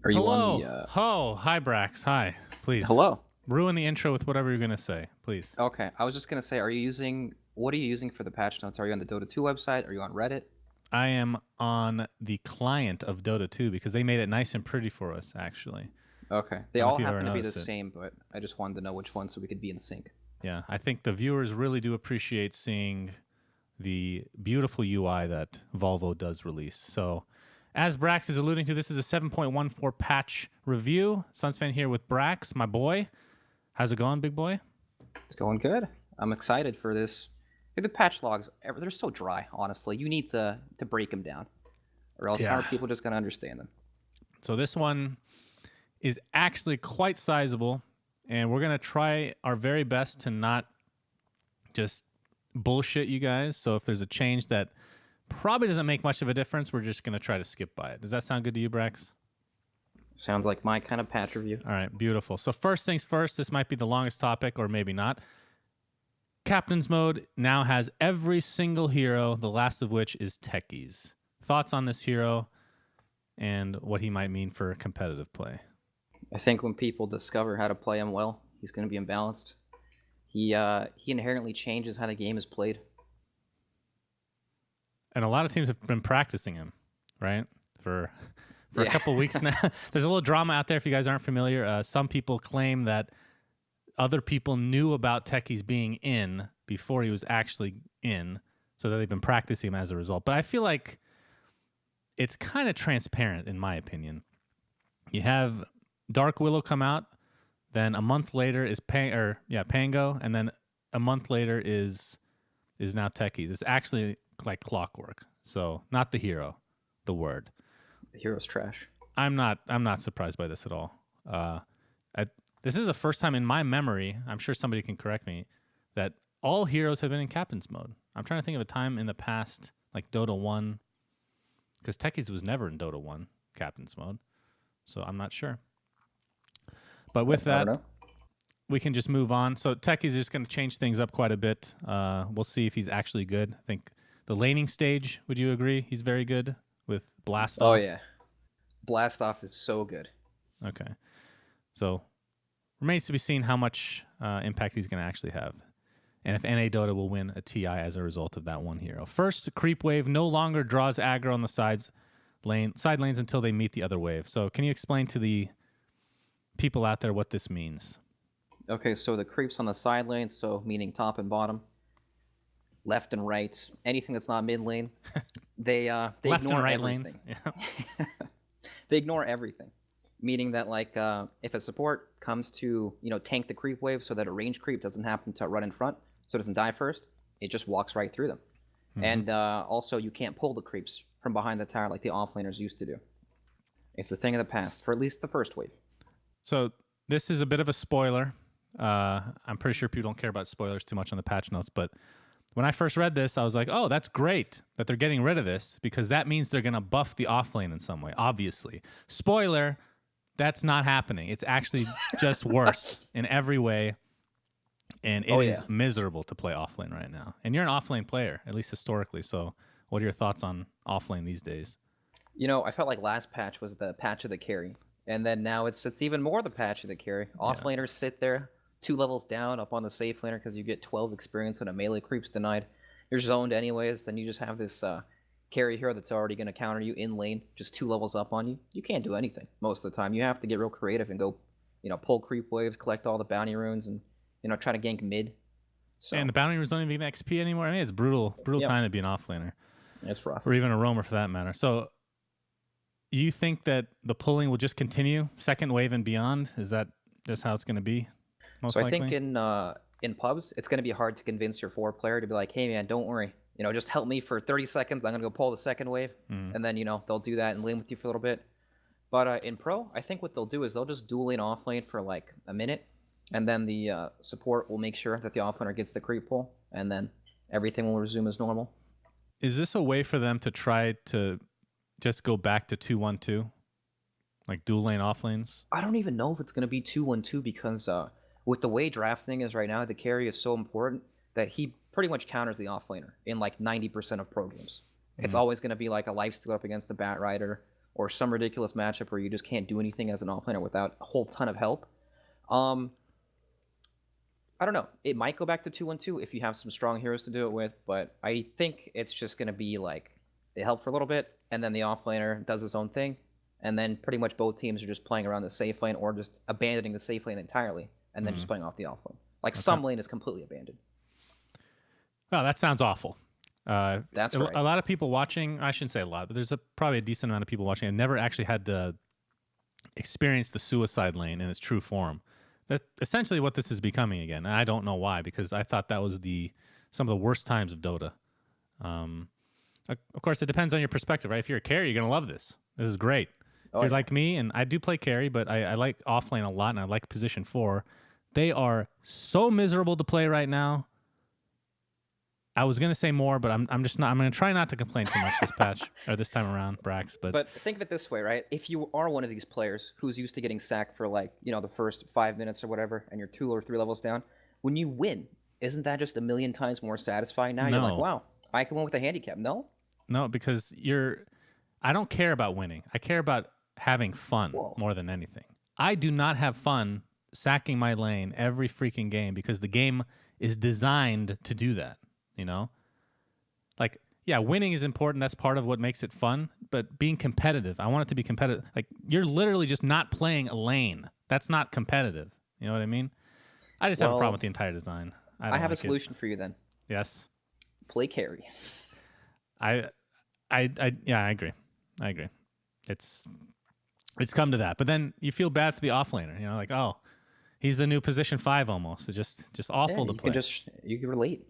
Are you on Hello. the? Hi Brax. Hi. Please Hello. ruin the intro with whatever you're gonna say, please. Okay, I was just gonna say, are you using? What are you using for the patch notes? Are you on the Dota 2 website? Are you on Reddit? I am on the client of Dota 2 because they made it nice and pretty for us. Actually, Okay, I they don't know all if you've ever happen to be the noticed it. same, but I just wanted to know which one so we could be in sync. Yeah, I think the viewers really do appreciate seeing the beautiful UI that Volvo does release. So, as Brax is alluding to, this is a 7.14 patch review. SUNSfan here with Brax, my boy. How's it going, big boy? It's going good. I'm excited for this. The patch logs, they're so dry. Honestly, you need to break them down, or else how Yeah. are people just gonna understand them? So this one is actually quite sizable, and we're going to try our very best to not just bullshit you guys. So if there's a change that probably doesn't make much of a difference, we're just going to try to skip by it. Does that sound good to you, Brax? Sounds like my kind of patch review. All right, beautiful. So first things first, this might be the longest topic, or maybe not. Captain's mode now has every single hero, the last of which is Techies. Thoughts on this hero and what he might mean for competitive play? I think when people discover how to play him well, he's gonna be imbalanced. He inherently changes how the game is played. And a lot of teams have been practicing him, right? For a couple weeks now. There's a little drama out there if you guys aren't familiar. Some people claim that other people knew about Techies being in before he was actually in, so that they've been practicing him as a result. But I feel like it's kind of transparent, in my opinion. You have Dark Willow come out, then a month later is Pango, and then a month later is now Techies. It's actually like clockwork. So not the hero, the word. The hero's trash. I'm not surprised by this at all. This is the first time in my memory, I'm sure somebody can correct me, that all heroes have been in captain's mode. I'm trying to think of a time in the past, like Dota 1, because Techies was never in Dota 1 captain's mode. So I'm not sure. But with that, we can just move on. So Techies is just going to change things up quite a bit. We'll see if he's actually good. I think the laning stage, would you agree? He's very good with Blast Off. Oh yeah, Blast Off is so good. Okay. So remains to be seen how much impact he's going to actually have. And if NA Dota will win a TI as a result of that one hero. First, Creep Wave no longer draws aggro on the side lanes until they meet the other wave. So can you explain to the people out there what this means? Okay, so the creeps on the side lane, so meaning top and bottom, left and right, anything that's not mid lane, they left ignore and right everything. lanes. Yeah. They ignore everything, meaning that like if a support comes to tank the creep wave so that a range creep doesn't happen to run in front, so it doesn't die first, it just walks right through them. Mm-hmm. And also you can't pull the creeps from behind the tower like the offlaners used to do. It's a thing of the past for at least the first wave. So this is a bit of a spoiler. I'm pretty sure people don't care about spoilers too much on the patch notes, but when I first read this, I was like, oh, that's great that they're getting rid of this because that means they're going to buff the offlane in some way, obviously. Spoiler, that's not happening. It's actually just worse in every way, and it is miserable to play offlane right now. And you're an offlane player, at least historically, so what are your thoughts on offlane these days? I felt like last patch was the patch of the carry, and then now it's even more the patch of the carry. Offlaners sit there 2 levels down up on the safe laner because you get 12 experience when a melee creep's denied. You're zoned anyways, then you just have this carry hero that's already going to counter you in lane, just 2 levels up on you. You can't do anything most of the time. You have to get real creative and go, pull creep waves, collect all the bounty runes, and try to gank mid. So. And the bounty runes don't even get XP anymore. I mean, it's brutal time to be an offlaner. It's rough. Or even a roamer for that matter. So you think that the pulling will just continue, second wave and beyond? Is that just how it's going to be? Most likely? I think in pubs, it's going to be hard to convince your 4 player to be like, hey man, don't worry. Just help me for 30 seconds. I'm going to go pull the second wave. And then, they'll do that and lane with you for a little bit. But in pro, I think what they'll do is they'll just dual lane off lane for like a minute. And then the support will make sure that the offlaner gets the creep pull. And then everything will resume as normal. Is this a way for them to try to just go back to 2-1-2? Like dual lane off lanes? I don't even know if it's going to be 2-1-2 because with the way drafting is right now, the carry is so important that he pretty much counters the offlaner in like 90% of pro games. It's always going to be like a lifesteal up against the Bat Rider or some ridiculous matchup where you just can't do anything as an offlaner without a whole ton of help. I don't know. It might go back to 2-1-2 if you have some strong heroes to do it with, but I think it's just going to be like they help for a little bit, and then the offlaner does his own thing, and then pretty much both teams are just playing around the safe lane or just abandoning the safe lane entirely, and then just playing off the off lane. Like some lane is completely abandoned. Well, that sounds awful. That's right. A lot of people watching, I shouldn't say a lot, but there's probably a decent amount of people watching and never actually had to experience the suicide lane in its true form. That's essentially what this is becoming again. And I don't know why, because I thought that was some of the worst times of Dota. Of course, it depends on your perspective, right? If you're a carry, you're going to love this. This is great. If you're like me, and I do play carry, but I like offlane a lot, and I like position 4. They are so miserable to play right now. I was going to say more, but I'm just not. I'm going to try not to complain too much this patch, or this time around, Brax. But think of it this way, right? If you are one of these players who's used to getting sacked for like, the first 5 minutes or whatever, and you're 2 or 3 levels down, when you win, isn't that just a million times more satisfying now? No. You're like, wow, I can win with a handicap. No, because I don't care about winning. I care about having fun more than anything. I do not have fun sacking my lane every freaking game because the game is designed to do that, Like, yeah, winning is important. That's part of what makes it fun. But being competitive, I want it to be competitive. Like, you're literally just not playing a lane. That's not competitive. You know what I mean? I just have a problem with the entire design. I have a solution for you then. Yes. Play carry. Yeah, I agree. It's come to that. But then you feel bad for the offlaner, like, oh, he's the new position 5 almost. It's just awful to play. You can relate.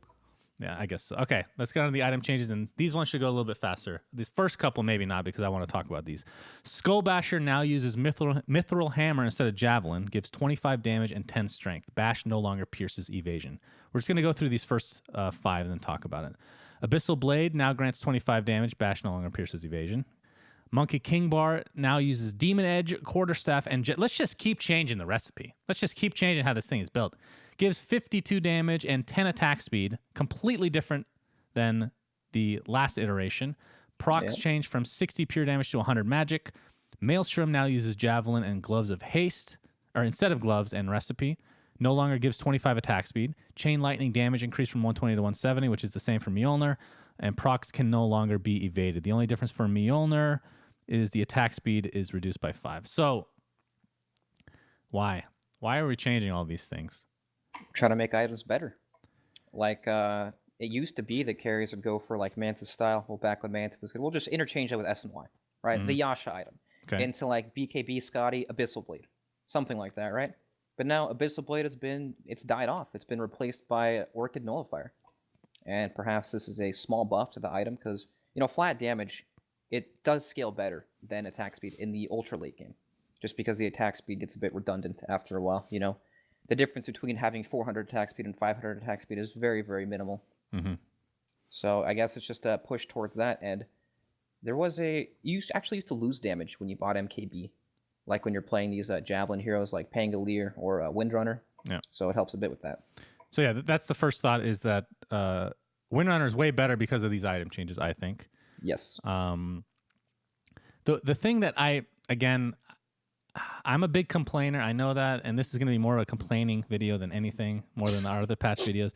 Yeah, I guess so. Okay, let's get on to the item changes, and these ones should go a little bit faster. These first couple, maybe not, because I want to talk about these. Skullbasher now uses Mithril Hammer instead of Javelin, gives 25 damage and 10 strength. Bash no longer pierces evasion. We're just going to go through these first 5 and then talk about it. Abyssal Blade now grants 25 damage. Bash no longer pierces evasion. Monkey King Bar now uses Demon Edge, Quarterstaff, and let's just keep changing the recipe. Let's just keep changing how this thing is built. Gives 52 damage and 10 attack speed, completely different than the last iteration. Procs change from 60 pure damage to 100 magic. Maelstrom now uses Javelin and Gloves of Haste, or instead of Gloves and Recipe. No longer gives 25 attack speed. Chain Lightning damage increased from 120 to 170, which is the same for Mjolnir. And procs can no longer be evaded. The only difference for Mjolnir is the attack speed is reduced by 5. So, why? Why are we changing all these things? Trying to make items better. Like, it used to be that carries would go for like Mantis style. Well, back when Mantis was good, we'll just interchange that with S and Y, right? Mm-hmm. The Yasha item. Okay. Into like BKB, Scotty, Abyssal Blade. Something like that, right? But now Abyssal Blade it's died off. It's been replaced by Orchid Nullifier. And perhaps this is a small buff to the item because, flat damage, it does scale better than attack speed in the ultra late game. Just because the attack speed gets a bit redundant after a while, The difference between having 400 attack speed and 500 attack speed is very, very minimal. Mm-hmm. So I guess it's just a push towards that. And there was you used to lose damage when you bought MKB. Like when you're playing these Javelin heroes like Pangolier or Windrunner. Yeah. So it helps a bit with that. So yeah, that's the first thought is that Windrunner is way better because of these item changes, I think. Yes. The thing that I'm a big complainer. I know that, and this is going to be more of a complaining video than anything, more than our other patch videos.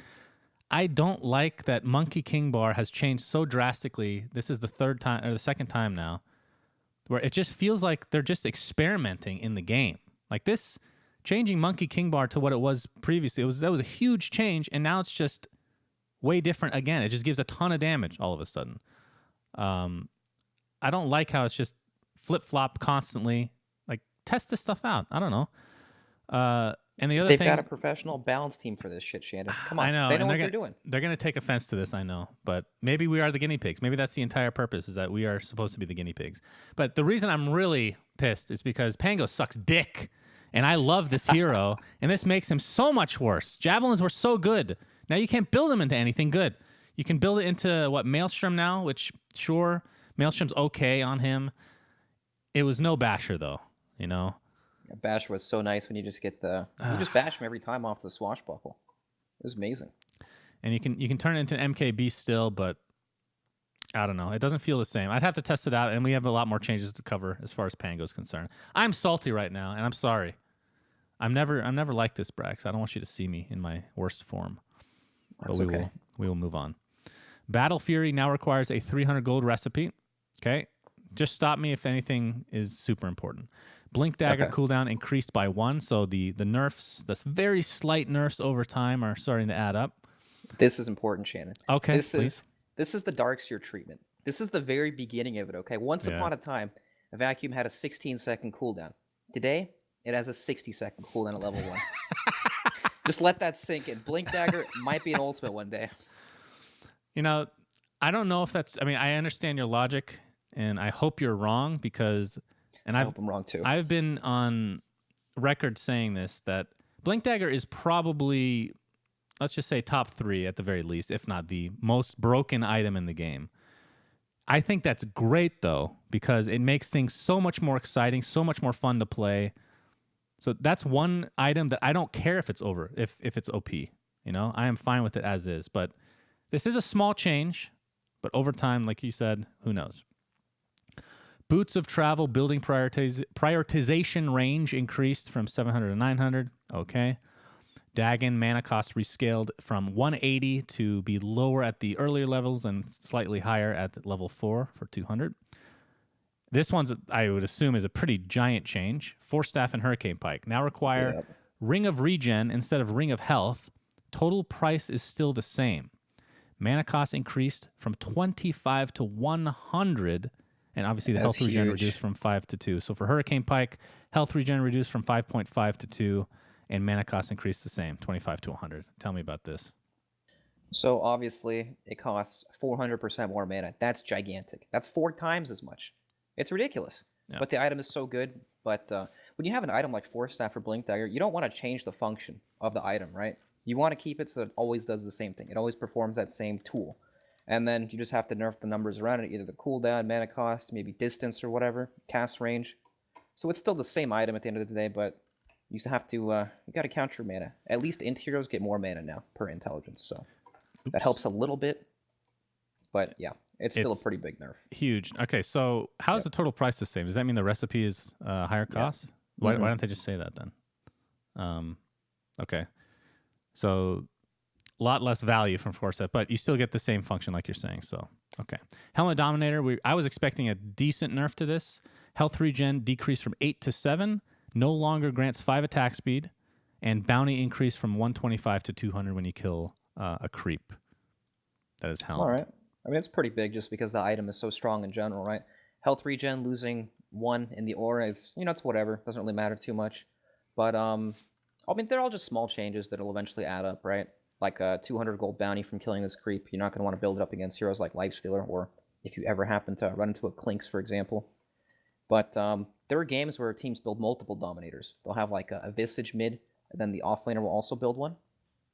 I don't like that Monkey King Bar has changed so drastically. This is the second time now, where it just feels like they're just experimenting in the game. Like this, changing Monkey King Bar to what it was previously, that was a huge change, and now it's just way different again. It just gives a ton of damage all of a sudden. I don't like how it's just flip-flop constantly. Like, test this stuff out. I don't know. And the other thing... They've got a professional balance team for this shit, Shannon. Come on. I know. They know what they're doing. They're going to take offense to this, I know. But maybe we are the guinea pigs. Maybe that's the entire purpose, is that we are supposed to be the guinea pigs. But the reason I'm really pissed is because Pango sucks dick. And I love this hero. And this makes him so much worse. Javelins were so good. Now you can't build him into anything good. You can build it into, Maelstrom now, which, sure, Maelstrom's okay on him. It was no Basher, though, Basher was so nice when you just get you just bash him every time off the swashbuckle. It was amazing. And you can turn it into an MKB still, but I don't know. It doesn't feel the same. I'd have to test it out, and we have a lot more changes to cover as far as Pango's concerned. I'm salty right now, and I'm sorry. I'm never like this, Brax. I don't want you to see me in my worst form. That's But okay. we will move on. Battle Fury now requires a 300 gold recipe. Okay, just stop me if anything is super important. Blink Dagger cooldown increased by 1, so the nerfs, that's very slight nerfs over time, are starting to add up. This is important, Shannon. Okay, This is the Dark Seer treatment. This is the very beginning of it, okay? Once upon a time, a vacuum had a 16-second cooldown. Today, it has a 60-second cooldown at level 1. Just let that sink in. Blink Dagger might be an ultimate one day. You know, I don't know if that's... I mean, I understand your logic, and I hope you're wrong, because... And I hope I'm wrong, too. I've been on record saying this, that Blink Dagger is probably, let's just say, top 3 at the very least, if not the most broken item in the game. I think that's great, though, because it makes things so much more exciting, so much more fun to play. So that's one item that I don't care if it's over, if it's OP. You know, I am fine with it as is. But this is a small change, but over time, like you said, who knows? Boots of Travel building prioritization range increased from 700 to 900. Okay. Dagon mana cost rescaled from 180 to be lower at the earlier levels and slightly higher at level 4 for 200. This one's, I would assume, is a pretty giant change. Force Staff and Hurricane Pike now require Ring of Regen instead of Ring of Health. Total price is still the same. Mana cost increased from 25 to 100. And obviously the health regen reduced from 5 to 2. So for Hurricane Pike, health regen reduced from 5.5 to 2, and mana cost increased the same, 25 to 100. Tell me about this. So obviously it costs 400% more mana. That's gigantic. That's 4 times as much. It's ridiculous. Yeah. But the item is so good. But when you have an item like Force Staff or Blink Dagger, you don't want to change the function of the item, right? You want to keep it so it always does the same thing. It always performs that same tool. And then you just have to nerf the numbers around it, either the cooldown, mana cost, maybe distance or whatever, cast range. So it's still the same item at the end of the day, but you have to, you got to count your mana. At least int heroes get more mana now per intelligence, so that helps a little bit. But yeah, it's still a pretty big nerf. Huge. Okay, so how is the total price the same? Does that mean the recipe is higher cost? Yeah. Why don't they just say that then? Okay, so... a lot less value from Force Staff, but you still get the same function like you're saying. So, okay. Helmet Dominator, I was expecting a decent nerf to this. Health regen decreased from 8 to 7, no longer grants 5 attack speed, and bounty increased from 125 to 200 when you kill a creep. That is Helmet. All right. I mean, it's pretty big just because the item is so strong in general, right? Health regen losing 1 in the aura is, you know, it's whatever. Doesn't really matter too much. But, I mean, they're all just small changes that'll eventually add up, right? Like a 200 gold bounty from killing this creep. You're not going to want to build it up against heroes like Lifestealer, or if you ever happen to run into a Clinks, for example. But there are games where teams build multiple Dominators. They'll have like a Visage mid, and then the offlaner will also build one.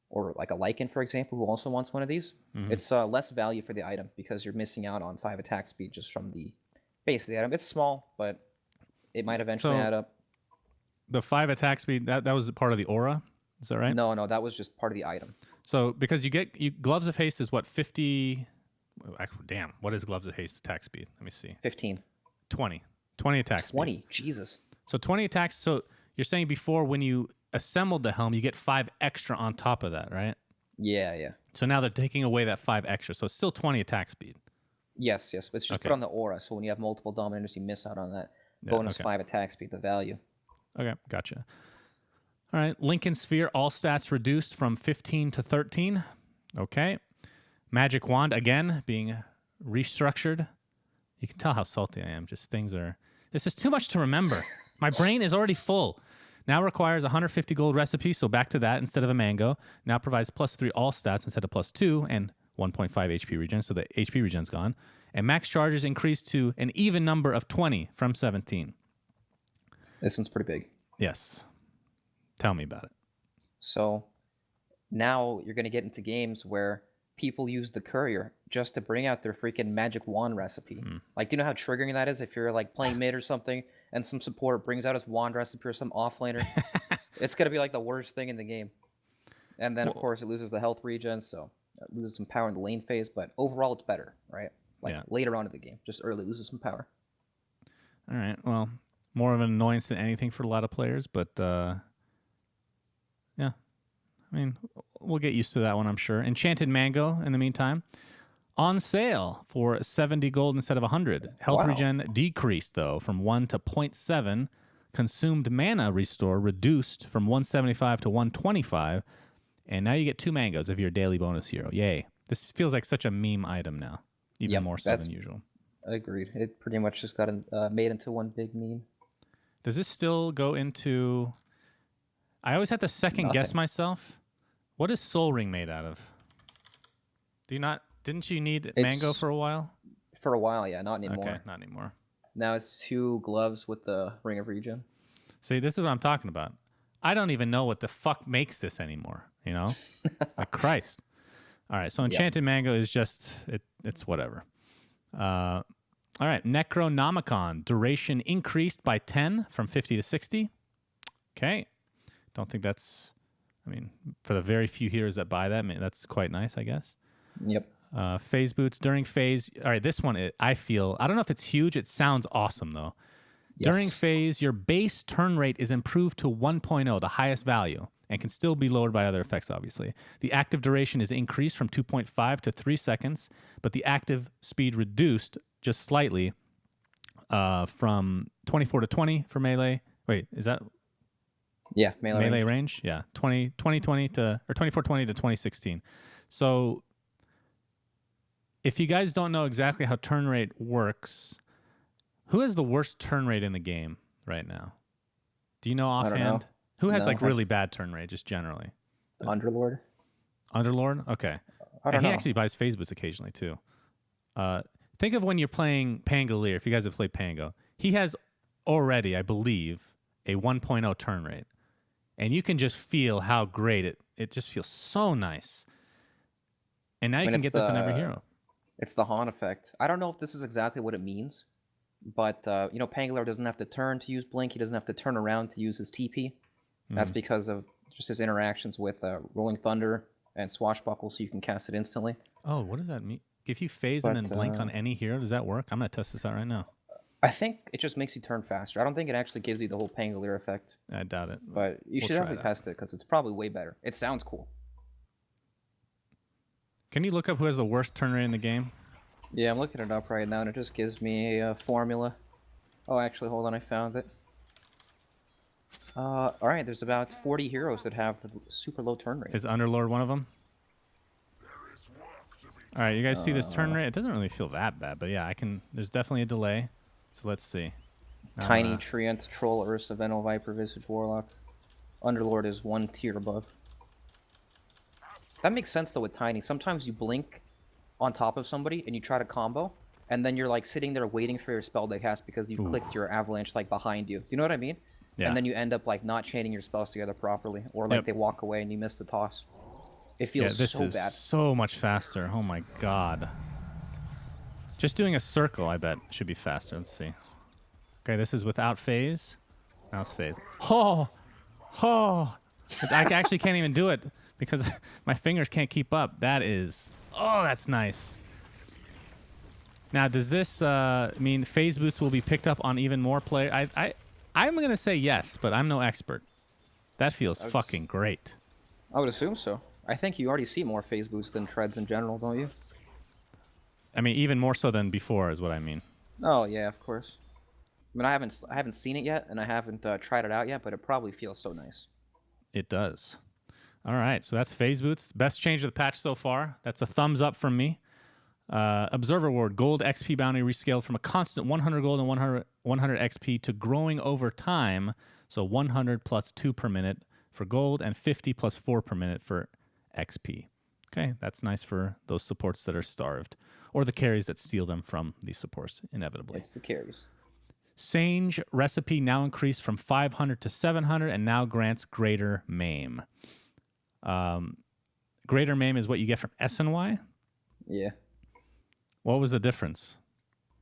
Or like a Lycan, for example, who also wants one of these. Mm-hmm. It's less value for the item because you're missing out on 5 attack speed just from the base of the item. It's small, but it might eventually add up. The 5 attack speed, that was part of the aura? Is that right? No, that was just part of the item. So, because you get Gloves of Haste is what, 50... Damn, what is Gloves of Haste attack speed? Let me see. 15. 20. 20 attack speed. 20, Jesus. So 20 attacks. So you're saying before when you assembled the helm, you get 5 extra on top of that, right? Yeah. So now they're taking away that 5 extra. So it's still 20 attack speed. Yes. But it's just put on the aura. So when you have multiple Dominators, you miss out on that bonus 5 attack speed, the value. Okay, gotcha. All right, Lincoln Sphere, all stats reduced from 15 to 13. Okay. Magic Wand, again, being restructured. You can tell how salty I am. Just things are... This is too much to remember. My brain is already full. Now requires 150 gold recipe, so back to that instead of a mango. Now provides +3 all stats instead of +2 and 1.5 HP regen, so the HP regen's gone. And max charges increased to an even number of 20 from 17. This one's pretty big. Yes. Tell me about it. So now you're going to get into games where people use the courier just to bring out their freaking magic wand recipe. Like, do you know how triggering that is if you're like playing mid or something and some support brings out his wand recipe or some offlaner? It's going to be like the worst thing in the game. And then, of course, it loses the health regen, so it loses some power in the lane phase, but overall it's better, right? like later on in the game. Just early loses some power. All right. Well, more of an annoyance than anything for a lot of players, but yeah. I mean, we'll get used to that one, I'm sure. Enchanted Mango, in the meantime, on sale for 70 gold instead of 100. Health regen decreased, though, from 1 to 0.7. Consumed mana restore reduced from 175 to 125. And now you get 2 mangoes of your daily bonus hero. Yay. This feels like such a meme item now, even more so than usual. Agreed. It pretty much just got made into one big meme. Does this still go into... I always had to second guess myself. What is Soul Ring made out of? Do you not? Didn't you need mango for a while? For a while, yeah. Not anymore. Okay, not anymore. Now it's 2 gloves with the Ring of Regen. See, this is what I'm talking about. I don't even know what the fuck makes this anymore. You know, like Christ. All right, so Enchanted Mango is just it's whatever. All right, Necronomicon duration increased by 10 from 50 to 60. Okay, don't think that's. I mean, for the very few heroes that buy that, that's quite nice, I guess. Yep. Phase boots during phase. All right, this one I feel. I don't know if it's huge. It sounds awesome though. Yes. During phase, your base turn rate is improved to 1.0, the highest value, and can still be lowered by other effects, obviously. The active duration is increased from 2.5 to 3 seconds, but the active speed reduced just slightly from 24 to 20 for melee. Wait, is that... Yeah, melee range. Yeah, 2020 to... or 2420 to 2016. So, if you guys don't know exactly how turn rate works, who has the worst turn rate in the game right now? Do you know offhand? I don't know. Who has like really bad turn rate, just generally? Underlord. Underlord? Okay. And he actually buys phase boots occasionally too. Think of when you're playing Pangolier, if you guys have played Pango. He has already, I believe, a 1.0 turn rate. And you can just feel how great it just feels so nice. And now you can get this in every hero. It's the Han effect. I don't know if this is exactly what it means, but Pangolier doesn't have to turn to use Blink. He doesn't have to turn around to use his TP. That's because of just his interactions with Rolling Thunder and Swashbuckle, so you can cast it instantly. Oh, what does that mean? If you phase and then blink on any hero, does that work? I'm going to test this out right now. I think it just makes you turn faster. I don't think it actually gives you the whole Pangolier effect. I doubt it. But you should definitely test it, because it's probably way better. It sounds cool. Can you look up who has the worst turn rate in the game? Yeah, I'm looking it up right now, and it just gives me a formula. Oh, actually, hold on, I found it. Alright, there's about 40 heroes that have super low turn rate. Is Underlord one of them? Alright, you guys see this turn rate? It doesn't really feel that bad, but yeah, there's definitely a delay. So let's see. Tiny, Treant, Troll, Ursa, Venom, Viper, Visage, Warlock. Underlord is 1 tier above. That makes sense though with Tiny. Sometimes you blink on top of somebody and you try to combo, and then you're like sitting there waiting for your spell to cast because you clicked your avalanche like behind you. Do you know what I mean? Yeah. And then you end up like not chaining your spells together properly, or like they walk away and you miss the toss. It feels so bad. This is so much faster. Oh my god. Just doing a circle, I bet, should be faster. Let's see. Okay, this is without phase. Now it's phase. Oh! I actually can't even do it because my fingers can't keep up. That is... Oh, that's nice. Now, does this mean phase boots will be picked up on even more players? I'm going to say yes, but I'm no expert. That feels fucking great. I would assume so. I think you already see more phase boots than treads in general, don't you? I mean, even more so than before is what I mean. Oh, yeah, of course. I mean, I haven't seen it yet, and I haven't tried it out yet, but it probably feels so nice. It does. All right, so that's phase boots. Best change of the patch so far. That's a thumbs up from me. Observer Ward, gold XP bounty rescaled from a constant 100 gold and 100 XP to growing over time. So 100 plus 2 per minute for gold and 50 plus 4 per minute for XP. Okay, that's nice for those supports that are starved. Or the carries that steal them from these supports, inevitably. It's the carries. Sange recipe now increased from 500 to 700 and now grants Greater Maim. Greater Maim is what you get from SNY? Yeah. What was the difference?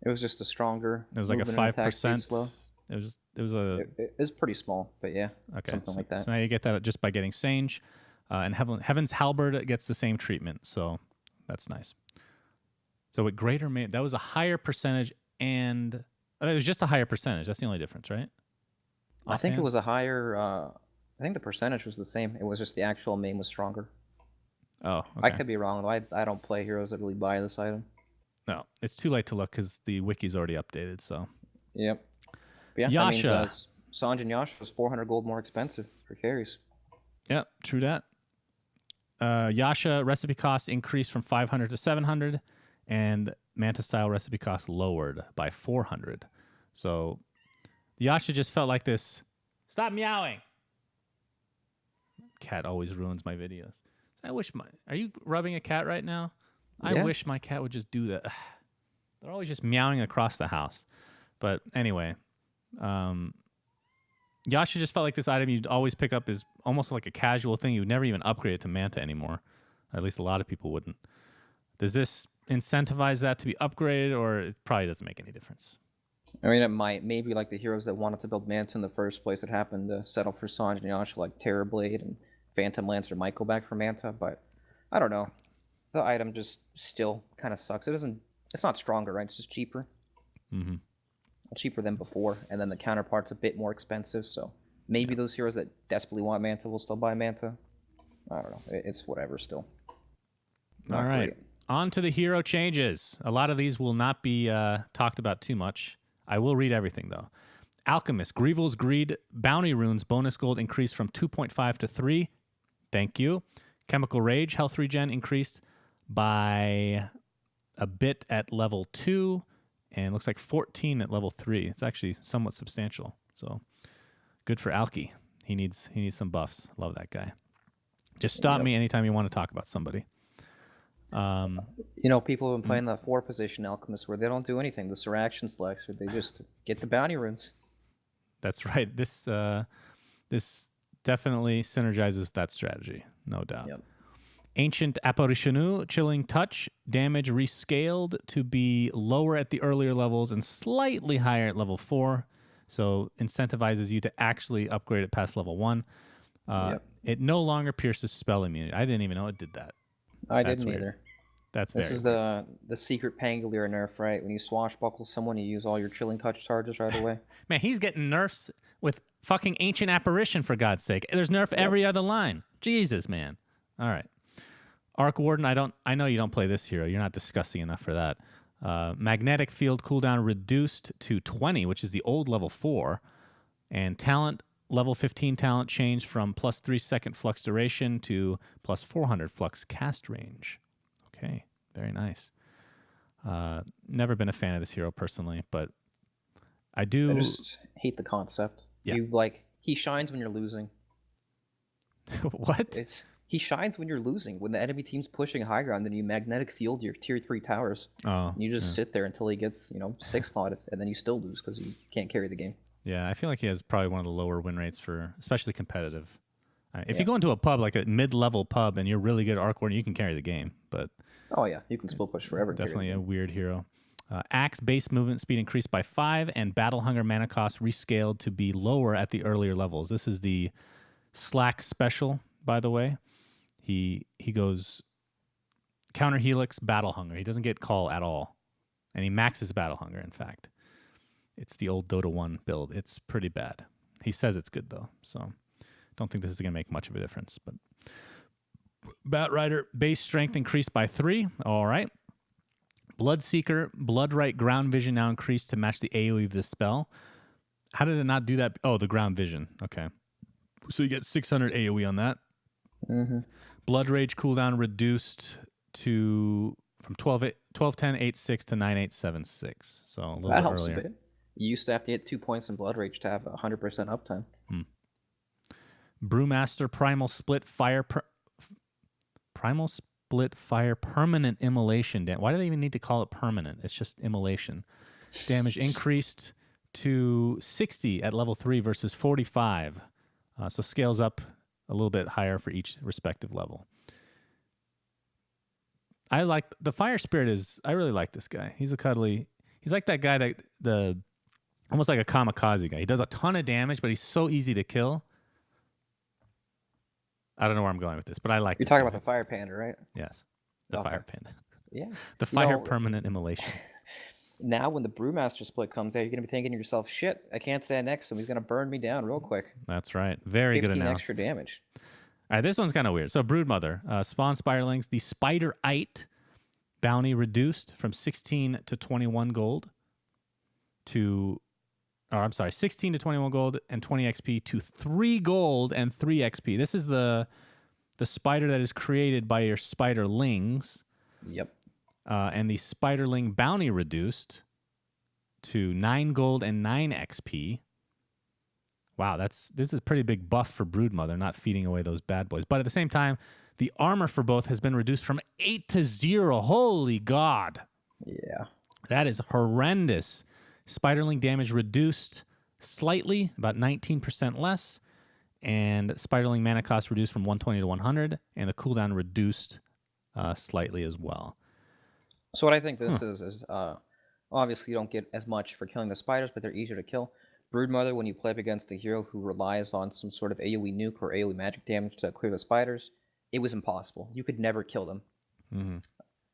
It was just a stronger. It was like a 5%. It was pretty small, but yeah. Okay. Something like that. So now you get that just by getting Sange. And Heaven's Halberd gets the same treatment, so that's nice. So with greater mana, that was a higher percentage, and it was just a higher percentage. That's the only difference, right? I think it Offhand? was a higher. I think the percentage was the same. It was just the actual main was stronger. Oh, I okay. could be wrong though. I don't play heroes that really buy this item. No, it's too late to look because the wiki's already updated. So Yep. But yeah, that means Yasha. Sanj and Yasha was 400 gold more expensive for carries. Yeah, true that. Yasha recipe cost increased from 500 to 700, and Manta style recipe cost lowered by 400. So Yasha just felt like this. Stop meowing. Cat always ruins my videos. I wish my. Are you rubbing a cat right now? I Yeah. wish my cat would just do that. They're always just meowing across the house. But anyway, Yasha just felt like this item you'd always pick up is almost like a casual thing. You would never even upgrade it to Manta anymore. At least a lot of people wouldn't. Does this incentivize that to be upgraded, or it probably doesn't make any difference? I mean, it might. Maybe like the heroes that wanted to build Manta in the first place that happened to settle for Sanj and Yasha, like Terrorblade and Phantom Lancer might go back for Manta, but I don't know. The item just still kind of sucks. It doesn't. It's not stronger, right? It's just cheaper. Mm-hmm. Cheaper than before, and then the counterpart's a bit more expensive, so maybe those heroes that desperately want Manta will still buy Manta. I don't know. It's whatever still. All right. On to the hero changes. A lot of these will not be talked about too much. I will read everything, though. Alchemist, Grievel's Greed, Bounty Runes, bonus gold increased from 2.5 to 3. Thank you. Chemical Rage, health regen increased by a bit at level 2, and looks like 14 at level 3. It's actually somewhat substantial. So good for Alki. He needs some buffs. Love that guy. Just stop me anytime you want to talk about somebody. You know, people have been playing the 4 position Alchemist where they don't do anything. The Suraction selects, where they just get the bounty runes. That's right. This definitely synergizes with that strategy, no doubt. Yep. Ancient Apparitionu, Chilling Touch, damage rescaled to be lower at the earlier levels and slightly higher at level 4. So incentivizes you to actually upgrade it past level 1. It no longer pierces spell immunity. I didn't even know it did that. I That's didn't weird. either. That's This very is weird. the secret Pangolier nerf, right? When you swashbuckle someone, you use all your Chilling Touch charges right away. Man, he's getting nerfs with fucking Ancient Apparition, for God's sake. There's nerf every other line. Jesus, man. All right. Arc Warden, I know you don't play this hero. You're not disgusting enough for that. Magnetic Field cooldown reduced to 20, which is the old level 4. And talent, level 15 talent changed from plus 3 second flux duration to plus 400 flux cast range. Okay, very nice. Never been a fan of this hero personally, but I do. I just hate the concept. Yeah. He shines when you're losing. What? He shines when you're losing. When the enemy team's pushing high ground, then you magnetic field your tier 3 towers. Oh, and you just sit there until he gets 6 slotted, and then you still lose because you can't carry the game. Yeah, I feel like he has probably one of the lower win rates for especially competitive. If you go into a pub, like a mid-level pub, and you're really good at Arc Warden, you can carry the game. But oh yeah, you can split push forever. definitely a weird hero. Axe base movement speed increased by 5, and Battle Hunger mana cost rescaled to be lower at the earlier levels. This is the Slack special, by the way. He goes counter helix, Battle Hunger. He doesn't get call at all, and he maxes Battle Hunger. In fact, it's the old Dota 1 build. It's pretty bad. He says it's good though, so don't think this is gonna make much of a difference. But Bat Rider base strength increased by 3. All right. Bloodseeker, Bloodright ground vision now increased to match the AoE of this spell. How did it not do that? Oh, the ground vision. Okay. So you get 600 AoE on that. Mm-hmm. Blood Rage cooldown reduced to from 12:10:86 to 9:8:76. So a little That bit helps earlier. a bit. You used to have to hit 2 points in Blood Rage to have 100% uptime. Brewmaster Primal Split Fire Permanent Immolation. Why do they even need to call it permanent? It's just immolation. Damage increased to 60 at level 3 versus 45. So scales up a little bit higher for each respective level. I like the Fire Spirit I really like this guy. He's like that guy that almost like a kamikaze guy. He does a ton of damage, but he's so easy to kill. I don't know where I'm going with this, but I like You're talking about the Fire Panda, right? Yes. The Okay. Fire Panda. Yeah. The fire permanent immolation. Now when the Brewmaster split comes out, you're going to be thinking to yourself, shit, I can't stand next to him. He's going to burn me down real quick. That's right. Very good 15 analysis. extra damage. All right, this one's kind of weird. So Broodmother, spawn Spiderlings. The Spiderite bounty reduced from 16 to 21 gold to... Oh, I'm sorry, 16 to 21 gold and 20 XP to 3 gold and 3 XP. This is the spider that is created by your spiderlings. Yep. And the spiderling bounty reduced to 9 gold and 9 XP. Wow, this is a pretty big buff for Broodmother, not feeding away those bad boys. But at the same time, the armor for both has been reduced from 8 to 0. Holy God. Yeah. That is horrendous. Spiderling damage reduced slightly, about 19% less. And Spiderling mana cost reduced from 120 to 100. And the cooldown reduced slightly as well. So what I think this is obviously you don't get as much for killing the spiders, but they're easier to kill. Broodmother, when you play up against a hero who relies on some sort of AoE nuke or AoE magic damage to clear the spiders, it was impossible. You could never kill them. Mm-hmm.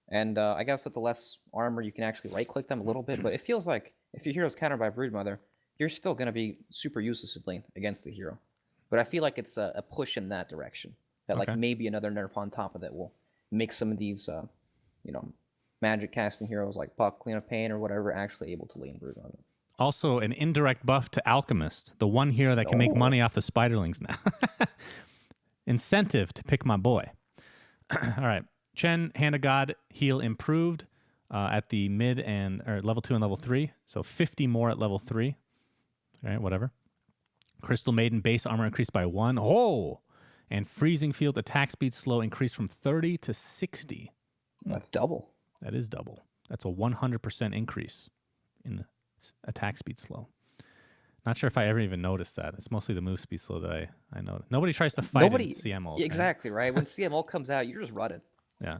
And I guess with the less armor, you can actually right-click them a little bit, but it feels like if your hero's countered by Broodmother, you're still going to be super useless in lane against the hero. But I feel like it's a push in that direction. That like maybe another nerf on top of it will make some of these, magic casting heroes like Puck, Queen of Pain, or whatever actually able to lane Broodmother. Also, an indirect buff to Alchemist, the one hero that can make money off the Spiderlings now. Incentive to pick my boy. All right. Chen, Hand of God, heal improved at the mid or level 2 and level 3. So 50 more at level 3. All right, whatever. Crystal Maiden base armor increased by 1. Oh! And Freezing Field attack speed slow increased from 30 to 60. That's double. That is double. That's a 100% increase in attack speed slow. Not sure if I ever even noticed that. It's mostly the move speed slow that I know. Nobody tries to fight in CM ult. Exactly, right? When CM ult comes out, you're just running. Yeah.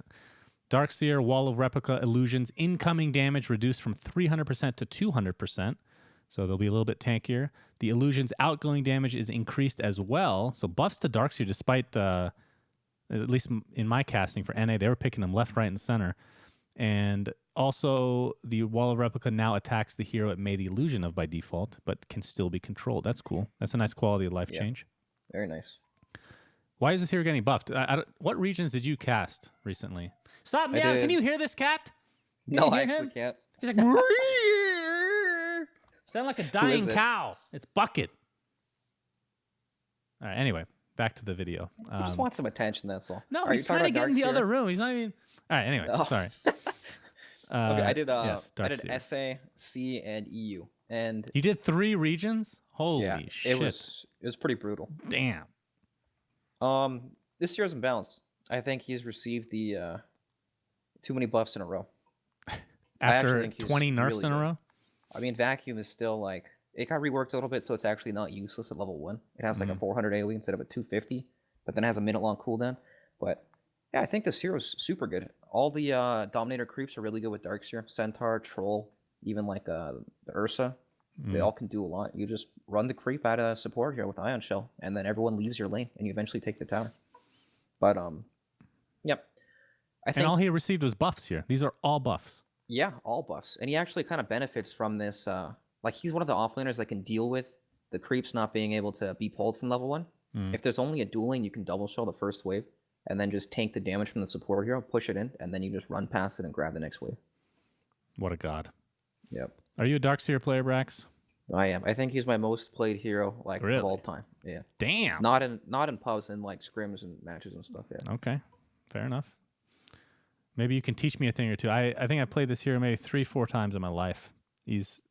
Darkseer, Wall of Replica, Illusions, incoming damage reduced from 300% to 200%. So they'll be a little bit tankier. The Illusions outgoing damage is increased as well. So buffs to Darkseer, despite, at least in my casting for NA, they were picking them left, right, and center. And also, the Wall of Replica now attacks the hero it made the illusion of by default, but can still be controlled. That's cool. That's a nice quality of life change. Very nice. Why is this hero getting buffed? What regions did you cast recently? Stop meowing. Can you hear this cat? No, I actually can't. He's like, sound like a dying cow. It's Bucket. All right, anyway, back to the video. I just want some attention, that's all. No, he's trying to get in the other room. He's not even... All right, anyway, sorry. Okay, I did SA, C, and EU. And you did 3 regions? Holy shit. It was pretty brutal. Damn. This year is imbalanced. I think he's received the too many buffs in a row. After 20 nerfs really in a row? I mean, Vacuum is still like... It got reworked a little bit, so it's actually not useless at level 1. It has like a 400 AoE instead of a 250, but then it has a minute-long cooldown. But yeah, I think this hero is super good. All the Dominator creeps are really good with Darkseer. Centaur, Troll, even like the Ursa. They all can do a lot. You just run the creep out of support here with Ion Shell, and then everyone leaves your lane, and you eventually take the tower. But, yep. And all he received was buffs here. These are all buffs. Yeah, all buffs. And he actually kind of benefits from this. Like, he's one of the offlaners that can deal with the creeps not being able to be pulled from level 1. If there's only a duel lane, you can double shell the first wave, and then just tank the damage from the support hero, push it in, and then you just run past it and grab the next wave. What a god. Yep. Are you a Darkseer player, Brax? I am. I think he's my most played hero of all time. Yeah. Damn. Not in pubs and like scrims and matches and stuff. Yeah. Okay. Fair enough. Maybe you can teach me a thing or two. I think I played this hero maybe 3-4 times in my life. He's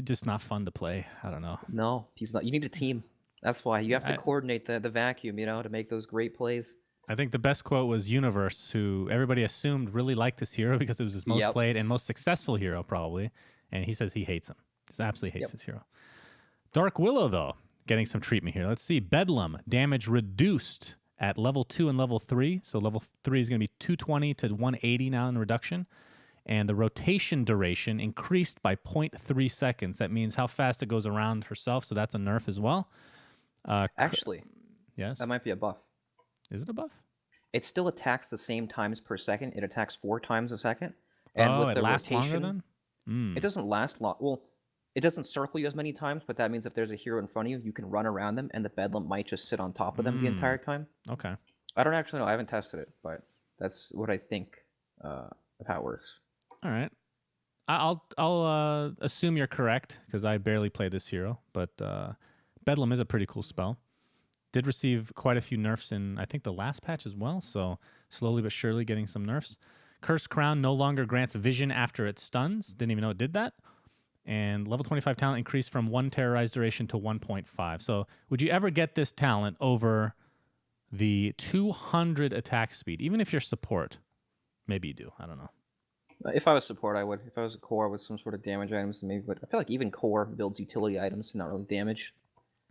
just not fun to play. I don't know. No, he's not. You need a team. That's why you have to coordinate the vacuum, to make those great plays. I think the best quote was Universe, who everybody assumed really liked this hero because it was his most played and most successful hero, probably. And he says he hates him. Just absolutely hates this hero. Dark Willow, though, getting some treatment here. Let's see. Bedlam, damage reduced at level 2 and level 3. So level 3 is going to be 220 to 180 now in reduction. And the rotation duration increased by 0.3 seconds. That means how fast it goes around herself. So that's a nerf as well. Actually, yes, that might be a buff. Is it a buff? it still attacks the same times per second. It attacks 4 times a second. And Oh, with it the lasts rotation, longer then? it doesn't last long. Well, it doesn't circle you as many times, but that means if there's a hero in front of you, you can run around them, and the Bedlam might just sit on top of them the entire time. Okay. I don't actually know. I haven't tested it, but that's what I think of how it works. All right. I'll assume you're correct because I barely play this hero, but Bedlam is a pretty cool spell. Did receive quite a few nerfs in, I think, the last patch as well, so slowly but surely getting some nerfs. Cursed Crown no longer grants vision after it stuns. Didn't even know it did that. And level 25 talent increased from 1 terrorized duration to 1.5. So would you ever get this talent over the 200 attack speed, even if you're support? Maybe you do. I don't know. If I was support, I would. If I was a core with some sort of damage items, then maybe. But I feel like even core builds utility items, not really damage.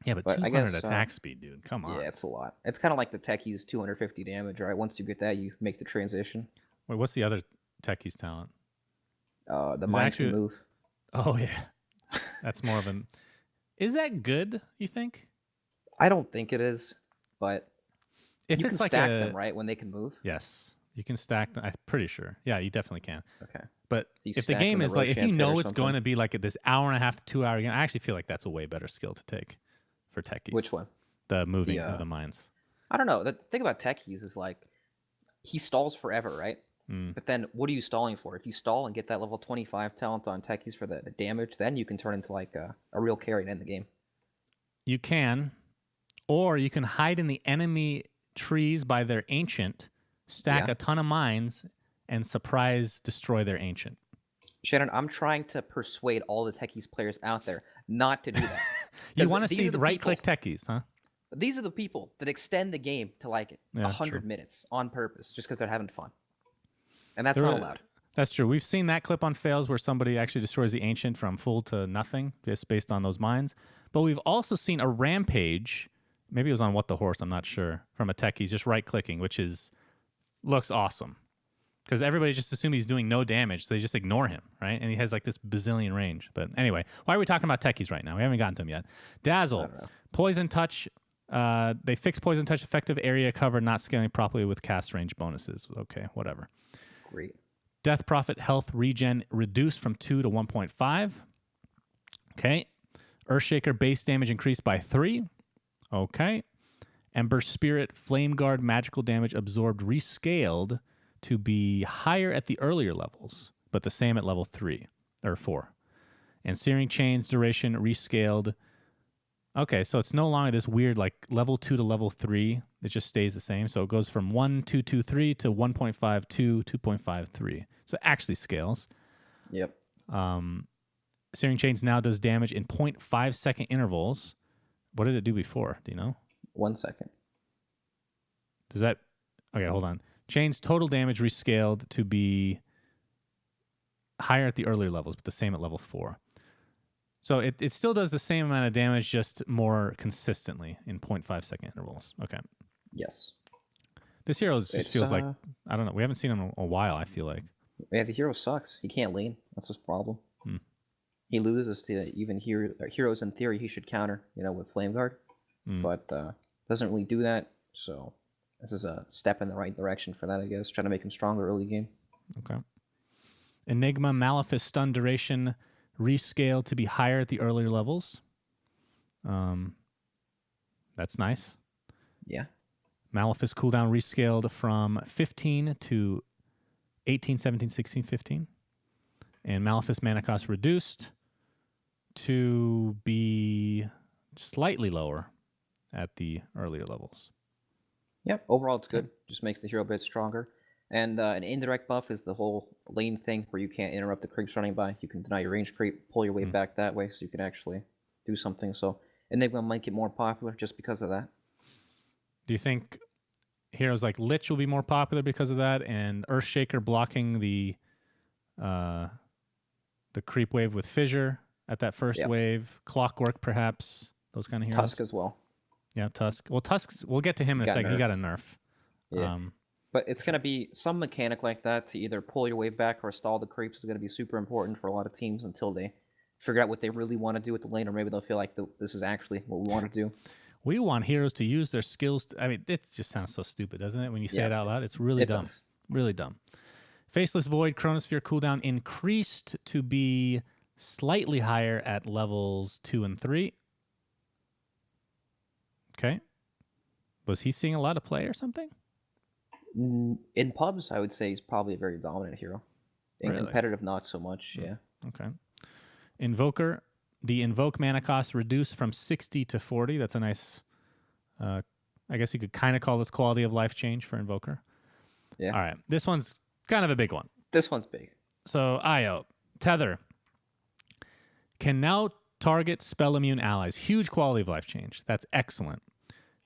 Yeah, but 200 attack speed, dude. Come on. Yeah, it's a lot. It's kind of like the Techies 250 damage, right? Once you get that, you make the transition. Wait, what's the other Techies talent? The Minds Can Move. Oh, yeah. That's more of an... Is that good, you think? I don't think it is, but if you it's can stack them, right, when they can move? Yes. You can stack them. I'm pretty sure. Yeah, you definitely can. Okay. But so if the game is like, if you know it's going to be like this hour and a half to 2 hour game, I actually feel like that's a way better skill to take for Techies. Which one? The moving of the mines. I don't know. The thing about Techies is like, he stalls forever, right? But then what are you stalling for? If you stall and get that level 25 talent on Techies for the damage, then you can turn into like a real carry and end the game. You can, or you can hide in the enemy trees by their ancient, stack a ton of mines, and surprise destroy their ancient. Shannon, I'm trying to persuade all the Techies players out there not to do that. You want to see the right-click Techies, huh? These are the people that extend the game to like 100 minutes on purpose just because they're having fun. And that's not allowed. That's true. We've seen that clip on fails where somebody actually destroys the ancient from full to nothing just based on those mines. But we've also seen a rampage, maybe it was on What the Horse, I'm not sure, from a Techies just right-clicking, which looks awesome. Because everybody just assumes he's doing no damage, so they just ignore him, right? And he has like this bazillion range. But anyway, why are we talking about Techies right now? We haven't gotten to him yet. Dazzle, Poison Touch. They fixed Poison Touch effective area cover not scaling properly with cast range bonuses. Okay, whatever. Great. Death Prophet health regen reduced from 2 to 1.5. Okay. Earthshaker base damage increased by 3. Okay. Ember Spirit Flame Guard magical damage absorbed rescaled to be higher at the earlier levels, but the same at level 3 or 4. And Searing Chains duration rescaled. Okay, so it's no longer this weird like level 2 to level 3. It just stays the same. So it goes from 1.223 to 1.52, 2.53. So it actually scales. Yep. Searing Chains now does damage in 0.5 second intervals. What did it do before? Do you know? 1 second. Does that... Okay, hold on. Chains total damage rescaled to be higher at the earlier levels, but the same at level 4. So it still does the same amount of damage, just more consistently in 0.5 second intervals. Okay. Yes. This hero just feels like, I don't know, we haven't seen him in a while, I feel like. Yeah, the hero sucks. He can't lane. That's his problem. He loses to even heroes in theory he should counter, with Flame Guard. But doesn't really do that. So this is a step in the right direction for that, I guess. Trying to make him stronger early game. Okay. Enigma Malefice stun duration rescaled to be higher at the earlier levels. That's nice. Yeah. Malefice cooldown rescaled from 15 to 18, 17, 16, 15. And Malefice mana cost reduced to be slightly lower at the earlier levels. Yep. Overall, it's good. Just makes the hero a bit stronger. And an indirect buff is the whole lane thing where you can't interrupt the creeps running by. You can deny your range creep, pull your way back that way so you can actually do something. So Enigma might get more popular just because of that. Do you think heroes like Lich will be more popular because of that, and Earthshaker blocking the creep wave with Fissure at that first wave, Clockwork perhaps, those kind of heroes? Tusk as well. Yeah, Tusk. Well, Tusk's, we'll get to him in a second. Nerfed. He got a nerf. Yeah. But it's going to be some mechanic like that to either pull your wave back or stall the creeps is going to be super important for a lot of teams until they figure out what they really want to do with the lane, or maybe they'll feel like this is actually what we want to do. We want heroes to use their skills. I mean, it just sounds so stupid, doesn't it? When you say it out loud, it's really dumb. Does. Really dumb. Faceless Void Chronosphere cooldown increased to be slightly higher at levels 2 and 3. Okay. Was he seeing a lot of play or something? In pubs, I would say he's probably a very dominant hero. In Really? competitive, not so much. Yeah. Okay. Invoker. The Invoke mana cost reduced from 60 to 40. That's a nice, I guess you could kind of call this quality of life change for Invoker. Yeah. All right. This one's kind of a big one. This one's big. So, Io. Tether. Can now target spell immune allies. Huge quality of life change. That's excellent.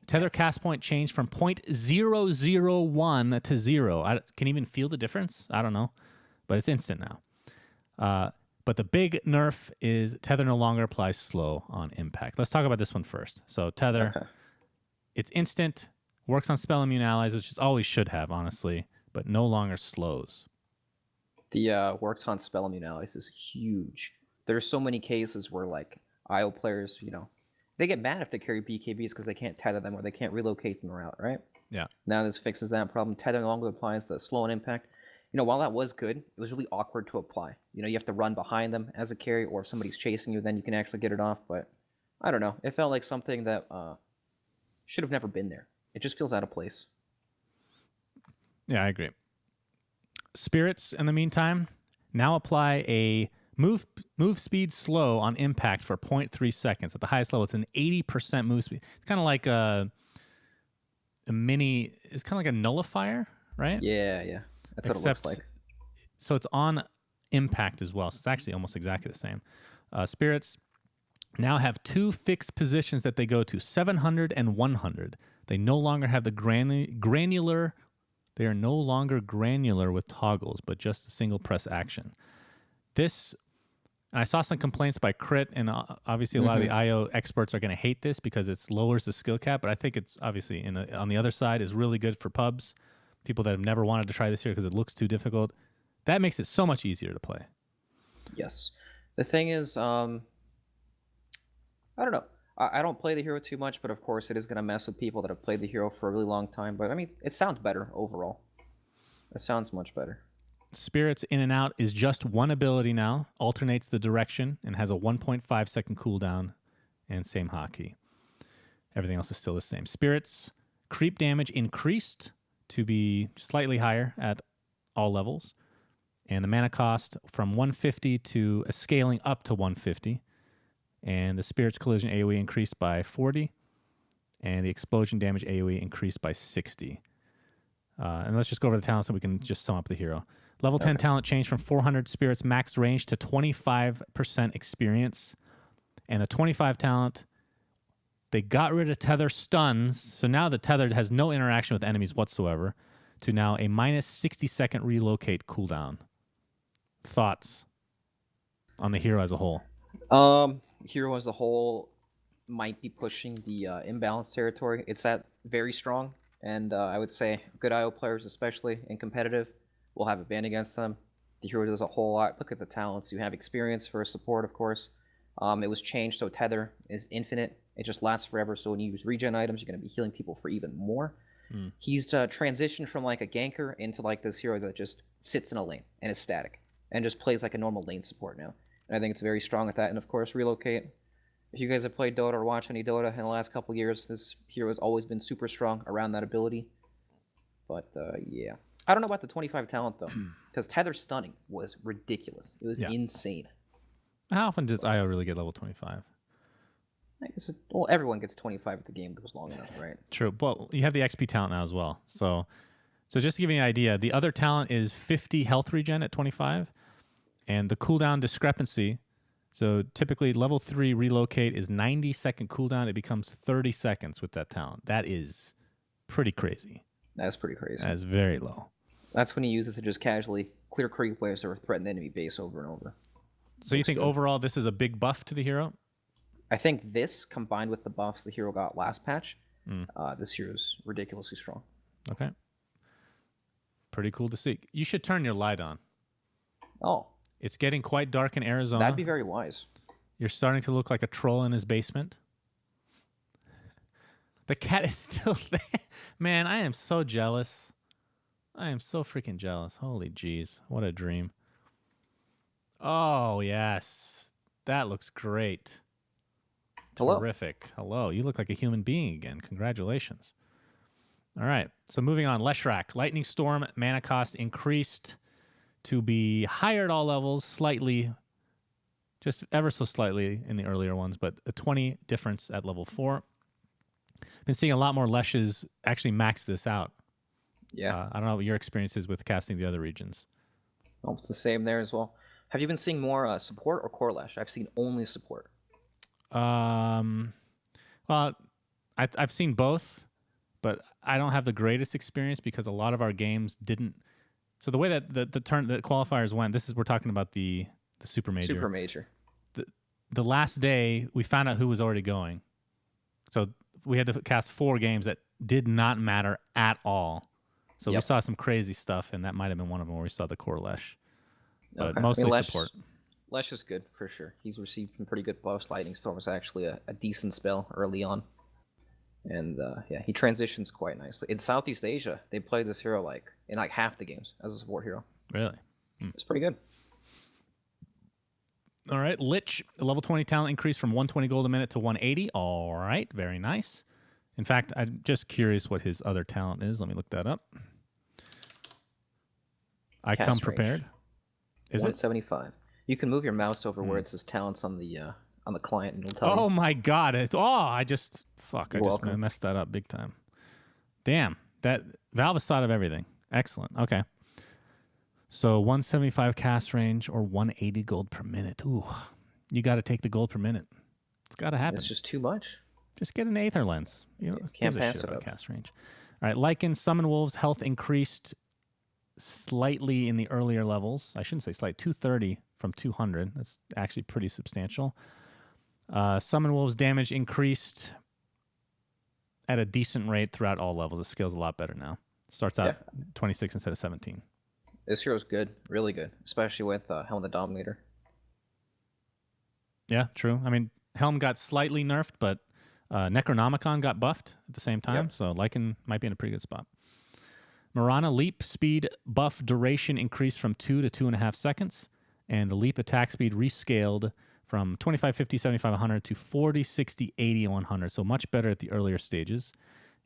Tether cast point changed from 0.001 to 0. I can even feel the difference. I don't know. But it's instant now. But the big nerf is Tether no longer applies slow on impact. Let's talk about this one first. So Tether, it's instant, works on spell immune allies, which is always should have, honestly, but no longer slows. The works on spell immune allies is huge. There are so many cases where like IO players, they get mad if they carry BKBs because they can't tether them or they can't relocate them around, right? Yeah. Now this fixes that problem. Tether no longer applies the slow on impact. While that was good, it was really awkward to apply. You have to run behind them as a carry, or if somebody's chasing you, then you can actually get it off. But I don't know. It felt like something that should have never been there. It just feels out of place. Yeah, I agree. Spirits, in the meantime, now apply a move speed slow on impact for 0.3 seconds. At the highest level, it's an 80% move speed. It's kind of like a mini. It's kind of like a nullifier, right? Yeah. That's what it looks like. So it's on impact as well. So it's actually almost exactly the same. Spirits now have 2 fixed positions that they go to, 700 and 100. They no longer have the granular. They are no longer granular with toggles, but just a single press action. This, and I saw some complaints by Crit, and obviously a lot of the IO experts are going to hate this because it lowers the skill cap, but I think it's obviously on the other side is really good for pubs. People that have never wanted to try this here because it looks too difficult. That makes it so much easier to play. Yes. The thing is, I don't know. I don't play the hero too much, but of course it is going to mess with people that have played the hero for a really long time. But I mean, it sounds better overall. It sounds much better. Spirits in and out is just one ability now, alternates the direction, and has a 1.5 second cooldown, and same hotkey. Everything else is still the same. Spirits, creep damage increased to be slightly higher at all levels, and the mana cost from 150 to scaling up to 150, and the Spirit's collision AoE increased by 40, and the explosion damage AoE increased by 60. And let's just go over the talents so we can just sum up the hero. Level 10 talent changed from 400 Spirits max range to 25% experience, and the 25 talent, they got rid of tether stuns, so now the tether has no interaction with enemies whatsoever, to now a minus 60-second relocate cooldown. Thoughts on the hero as a whole? Hero as a whole might be pushing the imbalance territory. It's at very strong, and I would say good IO players, especially in competitive, will have a ban against them. The hero does a whole lot. Look at the talents. You have experience for support, of course. It was changed so tether is infinite. It just lasts forever, so when you use regen items, you're going to be healing people for even more. He's transitioned from like a ganker into like this hero that just sits in a lane and is static and just plays like a normal lane support now. And I think it's very strong at that. And of course, relocate. If you guys have played Dota or watched any Dota in the last couple years, this hero has always been super strong around that ability. But yeah. I don't know about the 25 talent though, because tether stunning was ridiculous. It was insane. How often does IO really get level 25? I guess well, everyone gets 25 if the game goes long enough, right? True. Well, you have the XP talent now as well. So just to give you an idea, the other talent is 50 health regen at 25, and the cooldown discrepancy. So typically level 3 relocate is 90-second cooldown. It becomes 30 seconds with that talent. That is pretty crazy. That's pretty crazy. That's very low. That's when you use it to just casually clear creep waves or threaten the enemy base over and over. So you think overall this is a big buff to the hero? I think this, combined with the buffs the hero got last patch, this hero's ridiculously strong. Okay. Pretty cool to see. You should turn your light on. Oh. It's getting quite dark in Arizona. That'd be very wise. You're starting to look like a troll in his basement. The cat is still there. Man, I am so jealous. I am so freaking jealous. Holy jeez. What a dream. Oh, yes. That looks great. Hello. Terrific. Hello. You look like a human being again. Congratulations. All right. So moving on. Leshrac. Lightning Storm. Mana cost increased to be higher at all levels. Slightly. Just ever so slightly in the earlier ones. But a 20 difference at level 4. Been seeing a lot more Leshes actually max this out. Yeah. I don't know what your experience is with casting the other regions. Well, it's the same there as well. Have you been seeing more support or core Lesh? I've seen only support. Well, I've seen both, but I don't have the greatest experience because a lot of our games didn't. So the way that the qualifiers went, we're talking about the super major. Super major. The last day we found out who was already going, so we had to cast 4 games that did not matter at all. So we saw some crazy stuff, and that might have been one of them where we saw the core Lesh. But mostly support. Lesh is good for sure. He's received some pretty good buffs. Lightning Storm is actually a decent spell early on. And he transitions quite nicely. In Southeast Asia, they play this hero in half the games as a support hero. Really? It's pretty good. All right. Lich, a level 20 talent increase from 120 gold a minute to 180. All right. Very nice. In fact, I'm just curious what his other talent is. Let me look that up. I Cast come range. Prepared. Is 175. You can move your mouse over where it says talents on the client, and it'll tell you. Oh my god! I just welcome. messed that up big time. Damn, that Valve has thought of everything. Excellent. Okay, so 175 cast range or 180 gold per minute. Ooh, you got to take the gold per minute. It's got to happen. It's just too much. Just get an Aether Lens. You know, can't gives a pass shit it about up. cast range. All right, Lycan, Summon Wolves, health increased slightly in the earlier levels. I shouldn't say slight. 230 from 200. That's actually pretty substantial. Summon Wolves damage increased at a decent rate throughout all levels. The scale's a lot better now. Starts out 26 instead of 17. This hero's good, really good, especially with Helm the Dominator. Yeah, true. I mean, Helm got slightly nerfed, but Necronomicon got buffed at the same time, so Lycan might be in a pretty good spot. Mirana leap speed buff duration increased from 2 to 2.5 seconds, and the leap attack speed rescaled from 25, 50, 75, 100 to 40, 60, 80, and 100, so much better at the earlier stages.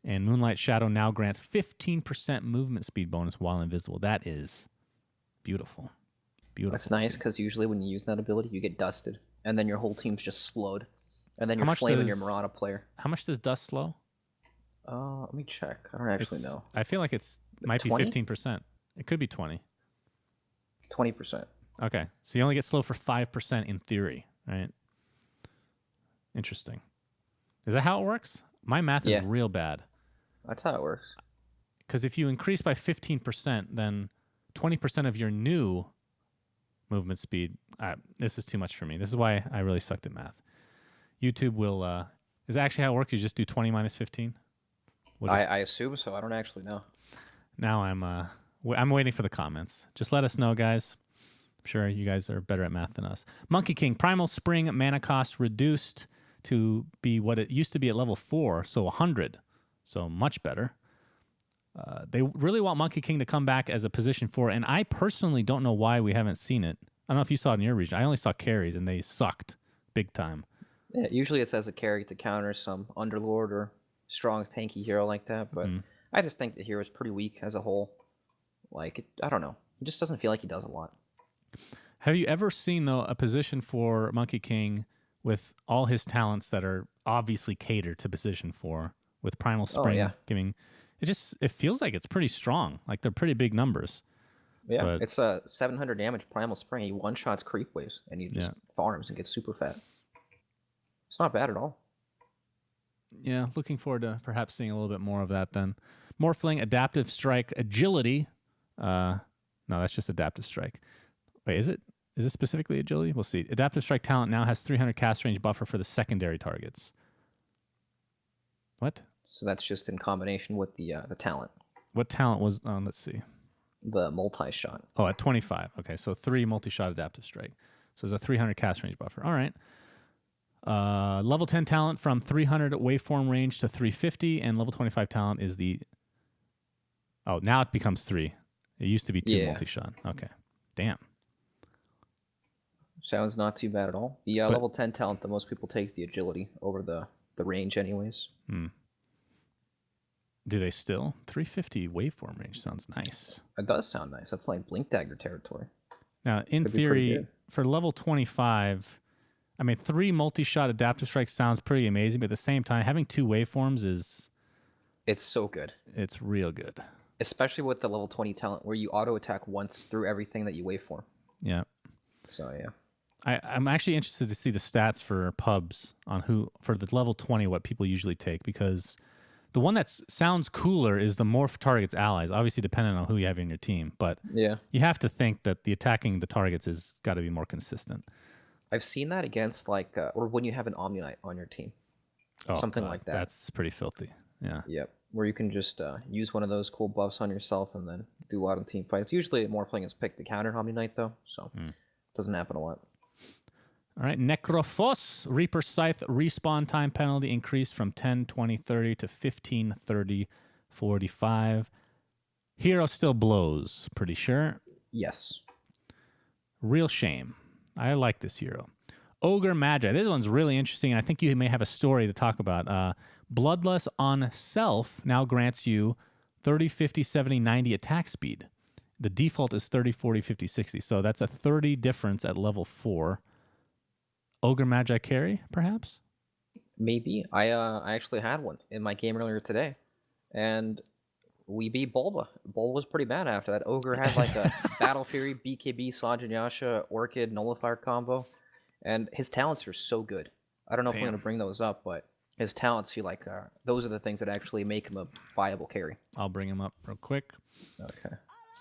And Moonlight Shadow now grants 15% movement speed bonus while invisible. That is beautiful. Beautiful. That's nice, because usually when you use that ability, you get dusted, and then your whole team's just slowed, and then you're flaming your Mirana player. How much does dust slow? Let me check. I don't actually know. I feel like it might 20? be 15%. It could be 20. 20%. Okay, so you only get slow for 5% in theory, right? Interesting. Is that how it works? My math is real bad. That's how it works. Because if you increase by 15%, then 20% of your new movement speed. This is too much for me. This is why I really sucked at math. YouTube will. Is that actually how it works? You just do 20 minus 15? I assume so. I don't actually know. Now I'm waiting for the comments. Just let us know, guys. I'm sure you guys are better at math than us. Monkey King, Primal Spring mana cost reduced to be what it used to be at level 4, so 100. So much better. They really want Monkey King to come back as a position 4, and I personally don't know why we haven't seen it. I don't know if you saw it in your region. I only saw carries, and they sucked big time. Yeah, usually it's as a carry to counter some Underlord or strong tanky hero like that, but I just think the hero is pretty weak as a whole. I don't know. He just doesn't feel like he does a lot. Have you ever seen, though, a position for Monkey King with all his talents that are obviously catered to position 4 with Primal Spring giving... It feels like it's pretty strong. Like they're pretty big numbers. Yeah, but it's a 700 damage Primal Spring. He one-shots creep waves, and he just farms and gets super fat. It's not bad at all. Yeah, looking forward to perhaps seeing a little bit more of that then. Morphling, Adaptive Strike, Agility. No, that's just Adaptive Strike. Wait, is it? Is it specifically Agility? We'll see. Adaptive Strike talent now has 300 cast range buffer for the secondary targets. What? So that's just in combination with the talent. What talent was... let's see. The multi-shot. Oh, at 25. Okay, so 3 multi-shot Adaptive Strike. So there's a 300 cast range buffer. All right. Level 10 talent from 300 waveform range to 350, and level 25 talent is the... Oh, now it becomes 3. It used to be 2 multi-shot. Okay. Damn. Sounds not too bad at all. The But- level 10 talent that most people take the agility over the range anyways. Do they still? 350 waveform range sounds nice. It does sound nice. That's like Blink Dagger territory. Now, in Could be pretty theory, good. for level 25, I mean, 3 multi-shot adaptive strikes sounds pretty amazing, but at the same time, having 2 waveforms is... It's so good. It's real good. Especially with the level 20 talent where you auto attack once through everything that you waveform. Yeah. So yeah. I'm actually interested to see the stats for pubs on who, for the level 20, what people usually take, because the one that sounds cooler is the morph targets allies, obviously depending on who you have in your team, but Yeah. you have to think that the attacking the targets has got to be more consistent. I've seen that against like, or when you have an Omni-Knight on your team. Oh, Something like that. That's pretty filthy. Yeah. Yep. Where you can just use one of those cool buffs on yourself and then do a lot of team fights. Usually Morphling is picked to counter Omni-Knight though, so it doesn't happen a lot. All right, Necrophos, Reaper Scythe respawn time penalty increased from 10, 20, 30 to 15, 30, 45. Hero still blows, pretty sure. Yes. Real shame. I like this hero. Ogre Magi. This one's really interesting. I think you may have a story to talk about. Bloodlust on self now grants you 30, 50, 70, 90 attack speed. The default is 30, 40, 50, 60. So that's a 30 difference at level 4. Ogre Magi carry, perhaps? Maybe. I actually had one in my game earlier today, and we beat Bulba. Bulba was pretty bad after that. Ogre had like a Battle Fury, BKB, Sanjanyasha, Orchid, Nullifier combo, and his talents are so good. I don't know if we're going to bring those up, but his talents feel like those are the things that actually make him a viable carry. I'll bring him up real quick. Okay.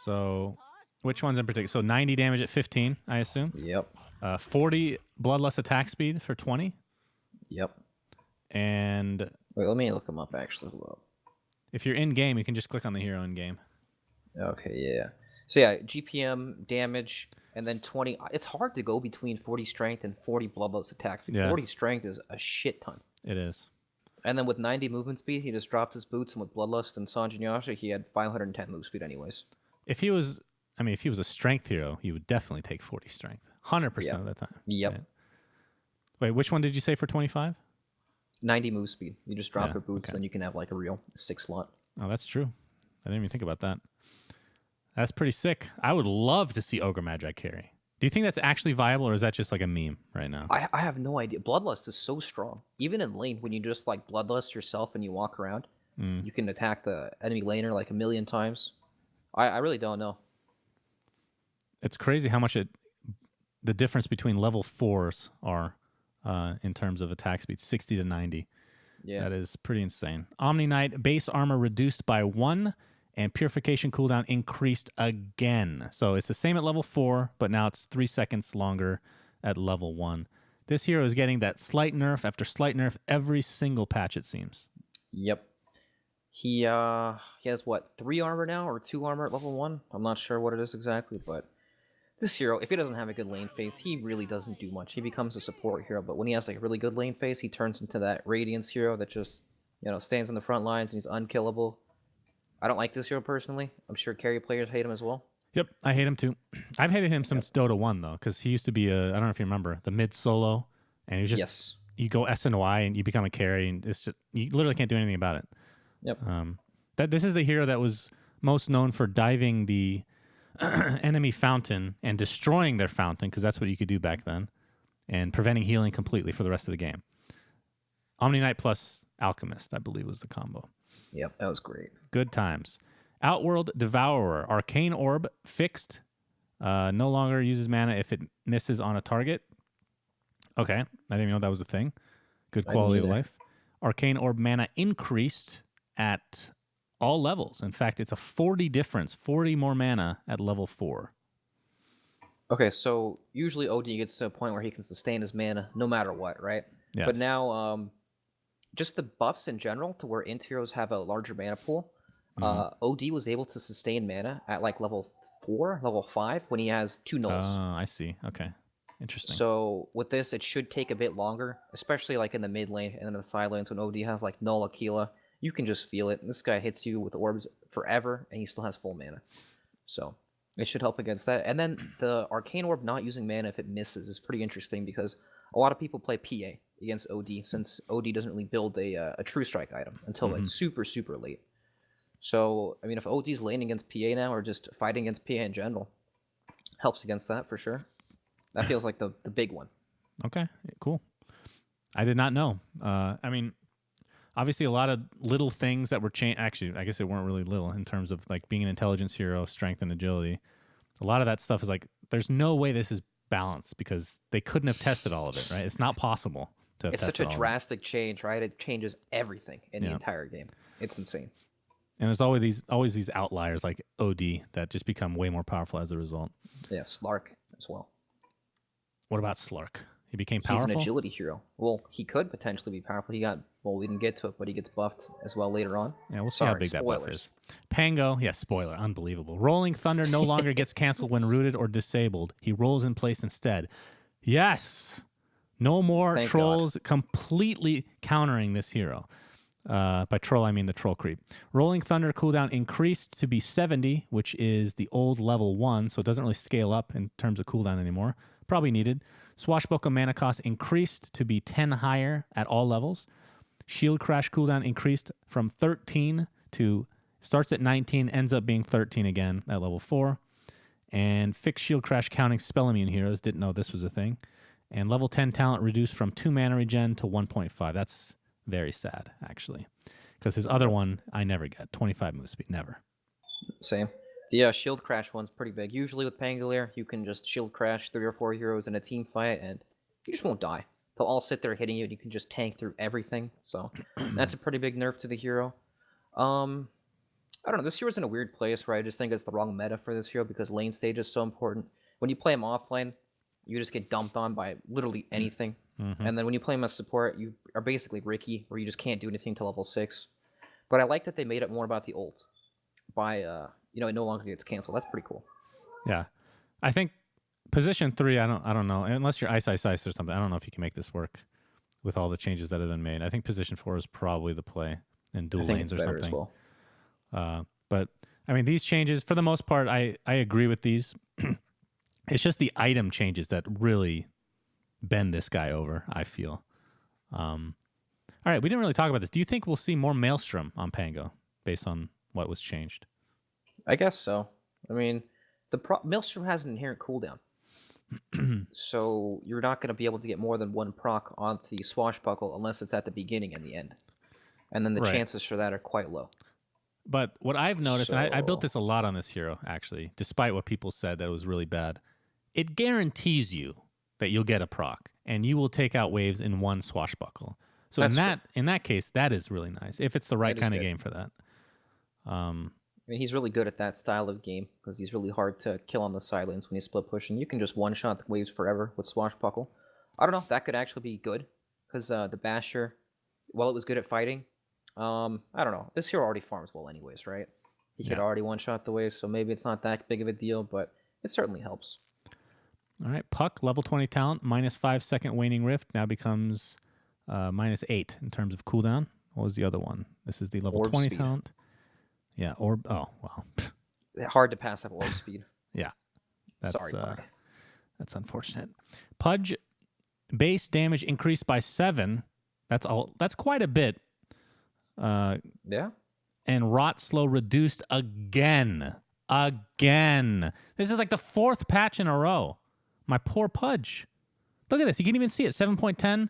So, which ones in particular? So 90 damage at 15, I assume? Yep. 40 Bloodlust attack speed for 20. Yep. And Wait, let me look him up actually. Hold up. if you're in game, you can just click on the hero in game. Okay, yeah. So yeah, GPM, damage, and then 20. It's hard to go between 40 strength and 40 bloodlust attack speed. Yeah. 40 strength is a shit ton. It is. And then with 90 movement speed, he just dropped his boots, and with Bloodlust and Sanjanyasha, he had 510 move speed anyways. If he was a strength hero, he would definitely take 40 strength. 100% of the time. Yep. Right? Wait, which one did you say for 25? 90 move speed. You just drop Yeah, your boots, okay. then you can have like a real 6 slot. Oh, that's true. I didn't even think about that. That's pretty sick. I would love to see Ogre Magi carry. Do you think that's actually viable, or is that just like a meme right now? I have no idea. Bloodlust is so strong. Even in lane, when you just like Bloodlust yourself and you walk around, you can attack the enemy laner like a million times. I really don't know. It's crazy how much the difference between level 4s are in terms of attack speed, 60 to 90. Yeah. That is pretty insane. Omni Knight, base armor reduced by 1, and purification cooldown increased again. So it's the same at level 4, but now it's 3 seconds longer at level 1. This hero is getting that slight nerf after slight nerf every single patch, it seems. Yep. He has what, 3 armor now or 2 armor at level 1? I'm not sure what it is exactly, but this hero, if he doesn't have a good lane phase, he really doesn't do much. He becomes a support hero, but when he has like a really good lane phase, he turns into that Radiance hero that just, stands in the front lines and he's unkillable. I don't like this hero personally. I'm sure carry players hate him as well. Yep, I hate him too. I've hated him since Dota 1, though, because he used to be I don't know if you remember, the mid solo, and he just, Yes. you go SNY and you become a carry, and it's just, you literally can't do anything about it. Yep. This is the hero that was most known for diving the enemy fountain and destroying their fountain, because that's what you could do back then, and preventing healing completely for the rest of the game. Omni Knight plus Alchemist, I believe, was the combo. Yep, that was great. Good times. Outworld Devourer, Arcane Orb fixed. No longer uses mana if it misses on a target. Okay, I didn't even know that was a thing. Good quality of life. Arcane Orb mana increased at all levels. In fact, it's a 40 difference, 40 more mana at level 4. Okay, so usually OD gets to a point where he can sustain his mana no matter what, right? Yes. But now, just the buffs in general to where int heroes have a larger mana pool, OD was able to sustain mana at like level 4, level 5 when he has 2 nulls. Oh, I see. Okay. Interesting. So with this, it should take a bit longer, especially like in the mid lane and in the side lanes when OD has like null Aquila. You can just feel it. This guy hits you with orbs forever, and he still has full mana. So it should help against that. And then the Arcane Orb not using mana if it misses is pretty interesting because a lot of people play PA against OD since OD doesn't really build a True Strike item until like super, super late. So, I mean, if OD's laning against PA now or just fighting against PA in general, helps against that for sure. That feels like the big one. Okay, cool. I did not know. I mean, obviously a lot of little things that were changed. Actually, I guess they weren't really little in terms of like being an intelligence hero, strength, and agility. A lot of that stuff is like, there's no way this is balanced because they couldn't have tested all of it, right? It's not possible to have It's such tested a all drastic change, right? It changes everything in the entire game. It's insane. And there's always these outliers like OD that just become way more powerful as a result. Yeah, Slark as well. What about Slark? He became powerful? He's an agility hero. Well, he could potentially be powerful. We didn't get to it, but he gets buffed as well later on. Yeah, we'll see how big spoilers. that buff is. Pango, spoiler, unbelievable. Rolling Thunder no longer gets canceled when rooted or disabled. He rolls in place instead. Yes! No more Thank trolls God. completely countering this hero. By troll, I mean the troll creep. Rolling Thunder cooldown increased to be 70, which is the old level 1, so it doesn't really scale up in terms of cooldown anymore. Probably needed. Swashbuckle mana cost increased to be 10 higher at all levels. Shield Crash cooldown increased from 13 to, starts at 19, ends up being 13 again at level 4. And fixed Shield Crash counting spell immune heroes, didn't know this was a thing. And level 10 talent reduced from 2 mana regen to 1.5. That's very sad, actually. Because his other one, I never get. 25 move speed, never. Same. The shield crash one's pretty big. Usually with Pangolier, you can just shield crash 3 or 4 heroes in a team fight, and you just won't die. They'll all sit there hitting you, and you can just tank through everything. So that's a pretty big nerf to the hero. I don't know. This hero's in a weird place where I just think it's the wrong meta for this hero because lane stage is so important. When you play him offlane, you just get dumped on by literally anything. And then when you play him as support, you are basically Ricky, where you just can't do anything until level 6. But I like that they made it more about the ult. By, it no longer gets canceled. That's pretty cool. Yeah. I think position 3, I don't know. Unless you're ice or something, I don't know if you can make this work with all the changes that have been made. I think position 4 is probably the play in dual lanes or something. As well. But, I mean, these changes, for the most part, I agree with these. It's just the item changes that really bend this guy over, I feel. All right, we didn't really talk about this. Do you think we'll see more Maelstrom on Pango based on what was changed? I guess so. I mean, Maelstrom has an inherent cooldown. So you're not going to be able to get more than 1 proc on the Swashbuckle unless it's at the beginning and the end. And then the chances for that are quite low. But what I've noticed, and I built this a lot on this hero, actually, despite what people said that it was really bad, it guarantees you that you'll get a proc, and you will take out waves in 1 Swashbuckle. So in that case, that is really nice, if it's the right kind of game for that. I mean, he's really good at that style of game, because he's really hard to kill on the side lanes when he's split pushing. You can just one-shot the waves forever with Swashbuckle. I don't know, that could actually be good, because the Basher, while it was good at fighting, I don't know, this hero already farms well anyways, right? He could already one-shot the waves, so maybe it's not that big of a deal, but it certainly helps. All right, Puck, level 20 talent, -5 second waning rift, now becomes -8 in terms of cooldown. What was the other one? This is the level Orb 20 speed. talent. Yeah, orb. Oh, wow. Hard to pass up orb speed. Yeah. Sorry, Puck. That's unfortunate. Pudge, base damage increased by 7. That's quite a bit. Yeah. And rot slow reduced again. This is like the 4th patch in a row. My poor Pudge. Look at this. You can even see it. 7.10.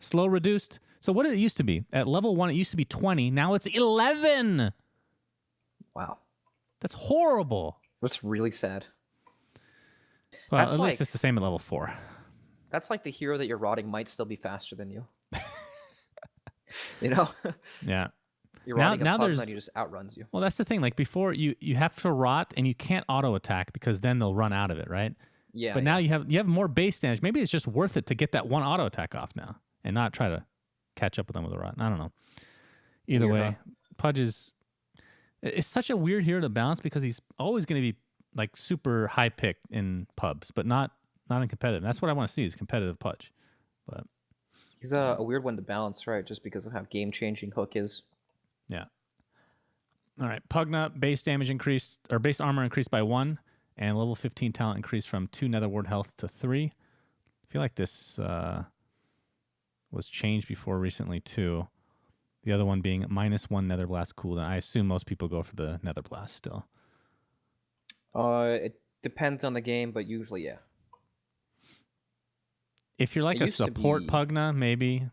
Slow reduced. So what did it used to be? At level 1, it used to be 20. Now it's 11. Wow. That's horrible. That's really sad. Well, That's at like, least it's the same at level 4. That's like the hero that you're rotting might still be faster than you. You know? Yeah. You're rotting now a Pugna there's and he just outruns you. Well, that's the thing. Like before, you have to rot and you can't auto attack because then they'll run out of it, right? Yeah. But now you have more base damage. Maybe it's just worth it to get that 1 auto attack off now and not try to catch up with them with a rot. I don't know. Either way, Pudge it's such a weird hero to balance because he's always going to be like super high pick in pubs, but not not in competitive. That's what I want to see is competitive Pudge. But He's a weird one to balance, right? Just because of how game-changing Hook is. yeah. All right. Pugna, base damage increased, or base armor increased by 1, and level 15 talent increased from 2 nether ward health to 3. I feel like this was changed before recently, too. The other one being -1 nether blast cooldown. I assume most people go for the nether blast still. It depends on the game, but usually, yeah. If you're like It a used to support be- Pugna, maybe.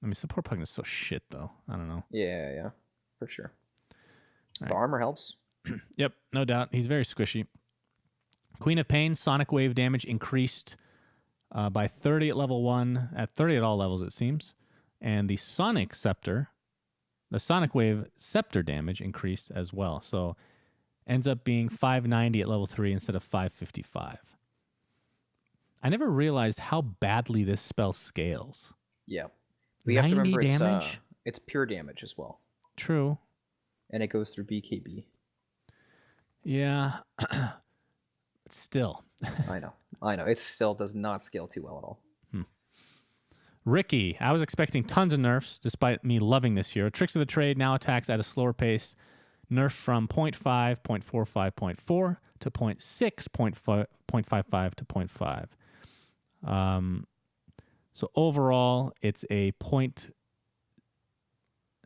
I mean, support Pugna is so shit, though. I don't know. Yeah, for sure. All The right. armor helps. Yep, no doubt. He's very squishy. Queen of Pain, Sonic Wave damage increased by 30 at level 1, at 30 at all levels, it seems. And the Sonic Wave Scepter damage increased as well. So ends up being 590 at level 3 instead of 555. I never realized how badly this spell scales. Yeah. We have to 90 remember damage? it's pure damage as well. True. And it goes through BKB. Yeah. Still. I know. It still does not scale too well at all. Ricky, I was expecting tons of nerfs, despite me loving this hero. Tricks of the Trade now attacks at a slower pace. Nerf from 0.5, 0.45, 0.4 to 0.6, 0.55 to 0.5. So overall, it's a point...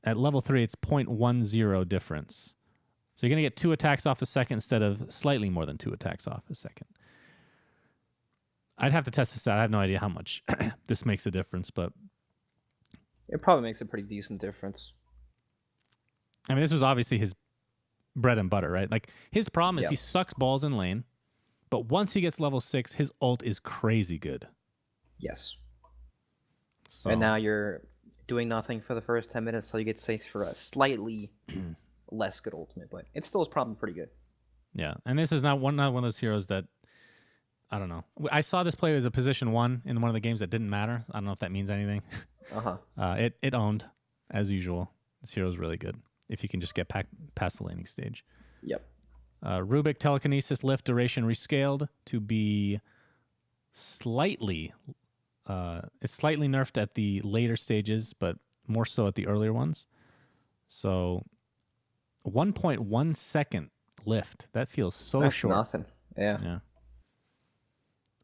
At level 3, it's 0.10 difference. So you're going to get 2 attacks off a second instead of slightly more than 2 attacks off a second. I'd have to test this out. I have no idea how much this makes a difference, but... It probably makes a pretty decent difference. I mean, this was obviously his bread and butter, right? Like, his problem is Yeah. he sucks balls in lane, but once he gets level 6, his ult is crazy good. Yes. So, And now you're doing nothing for the first 10 minutes till you get 6 for a slightly less good ultimate, but it still is probably pretty good. yeah. And this is not one of those heroes that... I don't know. I saw this play as a position 1 in one of the games that didn't matter. I don't know if that means anything. Uh-huh. It owned, as usual. This hero's really good if you can just get past the laning stage. Yep. Rubik Telekinesis Lift duration rescaled to be slightly... it's slightly nerfed at the later stages, but more so at the earlier ones. So 1.1 second lift. That feels so That's short. nothing. Yeah. Yeah.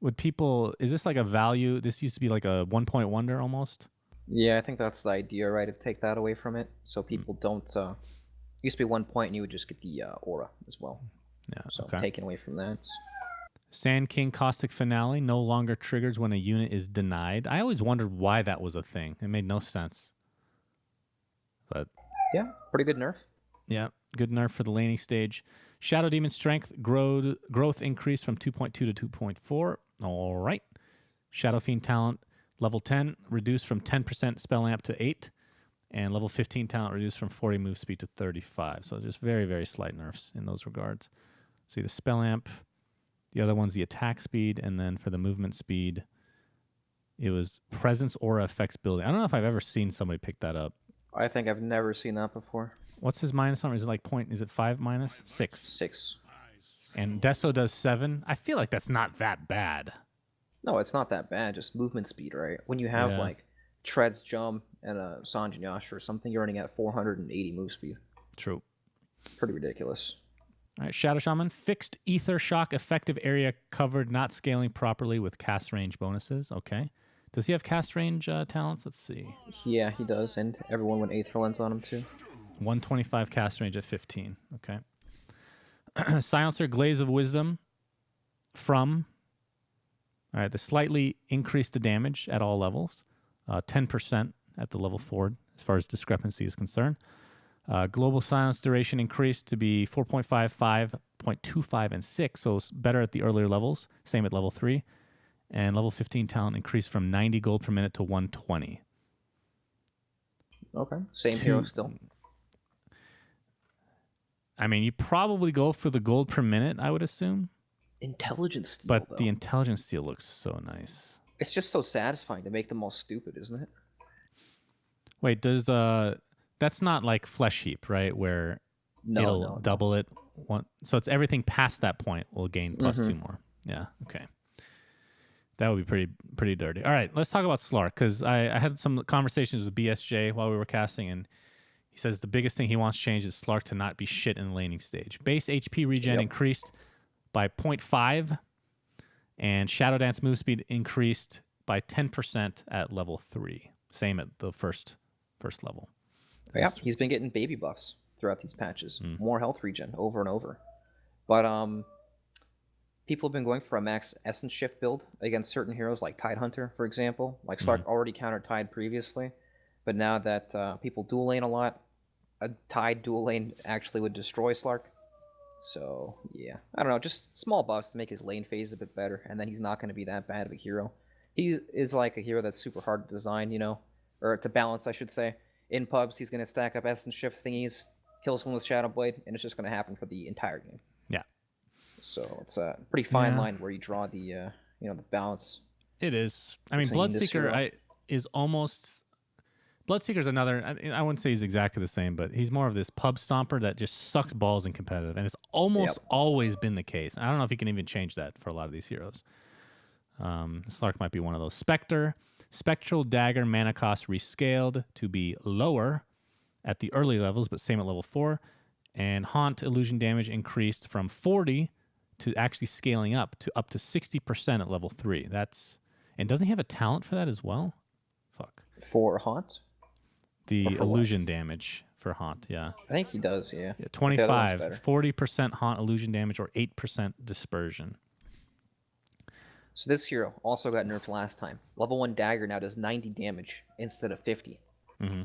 Would people... Is this like a value? This used to be like a 1-point wonder almost. Yeah, I think that's the idea, right? To take that away from it, so people don't. Used to be 1 point, and you would just get the aura as well. Yeah. So Okay. taken away from that. Sand King Caustic Finale no longer triggers when a unit is denied. I always wondered why that was a thing. It made no sense. But Yeah, pretty good nerf. yeah, good nerf for the laning stage. Shadow Demon Strength growth increased from 2.2 to 2.4. All right. Shadow Fiend Talent level 10 reduced from 10% spell amp to 8. And level 15 talent reduced from 40 move speed to 35. So just very, very slight nerfs in those regards. See the spell amp. The other one's the attack speed. And then for the movement speed, it was presence aura effects building. I don't know if I've ever seen somebody pick that up. I think I've never seen that before. What's his minus on? Is it like point? Is it 5 minus? 6. 6. And Deso does 7. I feel like that's not that bad. No, it's not that bad. Just movement speed, right? When you have Yeah. like Tread's Jump and a Sanjin Yasha or something, you're running at 480 move speed. True. Pretty ridiculous. All right, Shadow Shaman. Fixed Ether Shock effective area covered, not scaling properly with cast range bonuses. Okay. Does he have cast range talents? Let's see. Yeah, he does, and everyone went Aether Lens on him too. 125 cast range at 15. Okay. Silencer Glaze of Wisdom from... All right, the slightly increased the damage at all levels. 10% at the level 4 as far as discrepancy is concerned. Global silence duration increased to be 4.5, 5.25, and 6, so it's better at the earlier levels. Same at level 3. And level 15 talent increased from 90 gold per minute to 120. Okay. Same hero still. I mean, you probably go for the gold per minute, I would assume. Intelligence steal, But though. the intelligence steal looks so nice. It's just so satisfying to make them all stupid, isn't it? Wait, does that's not like Flesh Heap, right? Where it'll double it. So it's everything past that point will gain plus 2 more. Yeah, okay. That would be pretty dirty. All right, let's talk about Slark, because I had some conversations with BSJ while we were casting, and he says the biggest thing he wants changed is Slark to not be shit in the laning stage. Base HP regen increased by 0.5, and Shadow Dance move speed increased by 10% at level 3. Same at the first level. Yeah, he's been getting baby buffs throughout these patches. More health regen over and over. But people have been going for a max essence shift build against certain heroes like Tidehunter, for example. Like Slark already countered Tide previously, but now that people dual lane a lot, a Tide dual lane actually would destroy Slark. So yeah, I don't know, just small buffs to make his lane phase a bit better, and then he's not going to be that bad of a hero. He is like a hero that's super hard to design, or to balance, I should say. In pubs, he's going to stack up essence shift thingies, kill someone with Shadow Blade, and it's just going to happen for the entire game. Yeah. So it's a pretty fine line where you draw the the balance. It is. I mean, Bloodseeker is almost. Bloodseeker's another. I wouldn't say he's exactly the same, but he's more of this pub stomper that just sucks balls in competitive, and it's almost always been the case. I don't know if you can even change that for a lot of these heroes. Slark might be one of those. Spectral Dagger mana cost rescaled to be lower at the early levels, but same at level 4. And Haunt illusion damage increased from 40 to actually scaling up to 60% at level 3. And doesn't he have a talent for that as well? Fuck. For Haunt? The illusion damage for Haunt, yeah. I think he does, yeah. 25, 40% Haunt illusion damage or 8% dispersion. So this hero also got nerfed last time. Level 1 Dagger now does 90 damage instead of 50.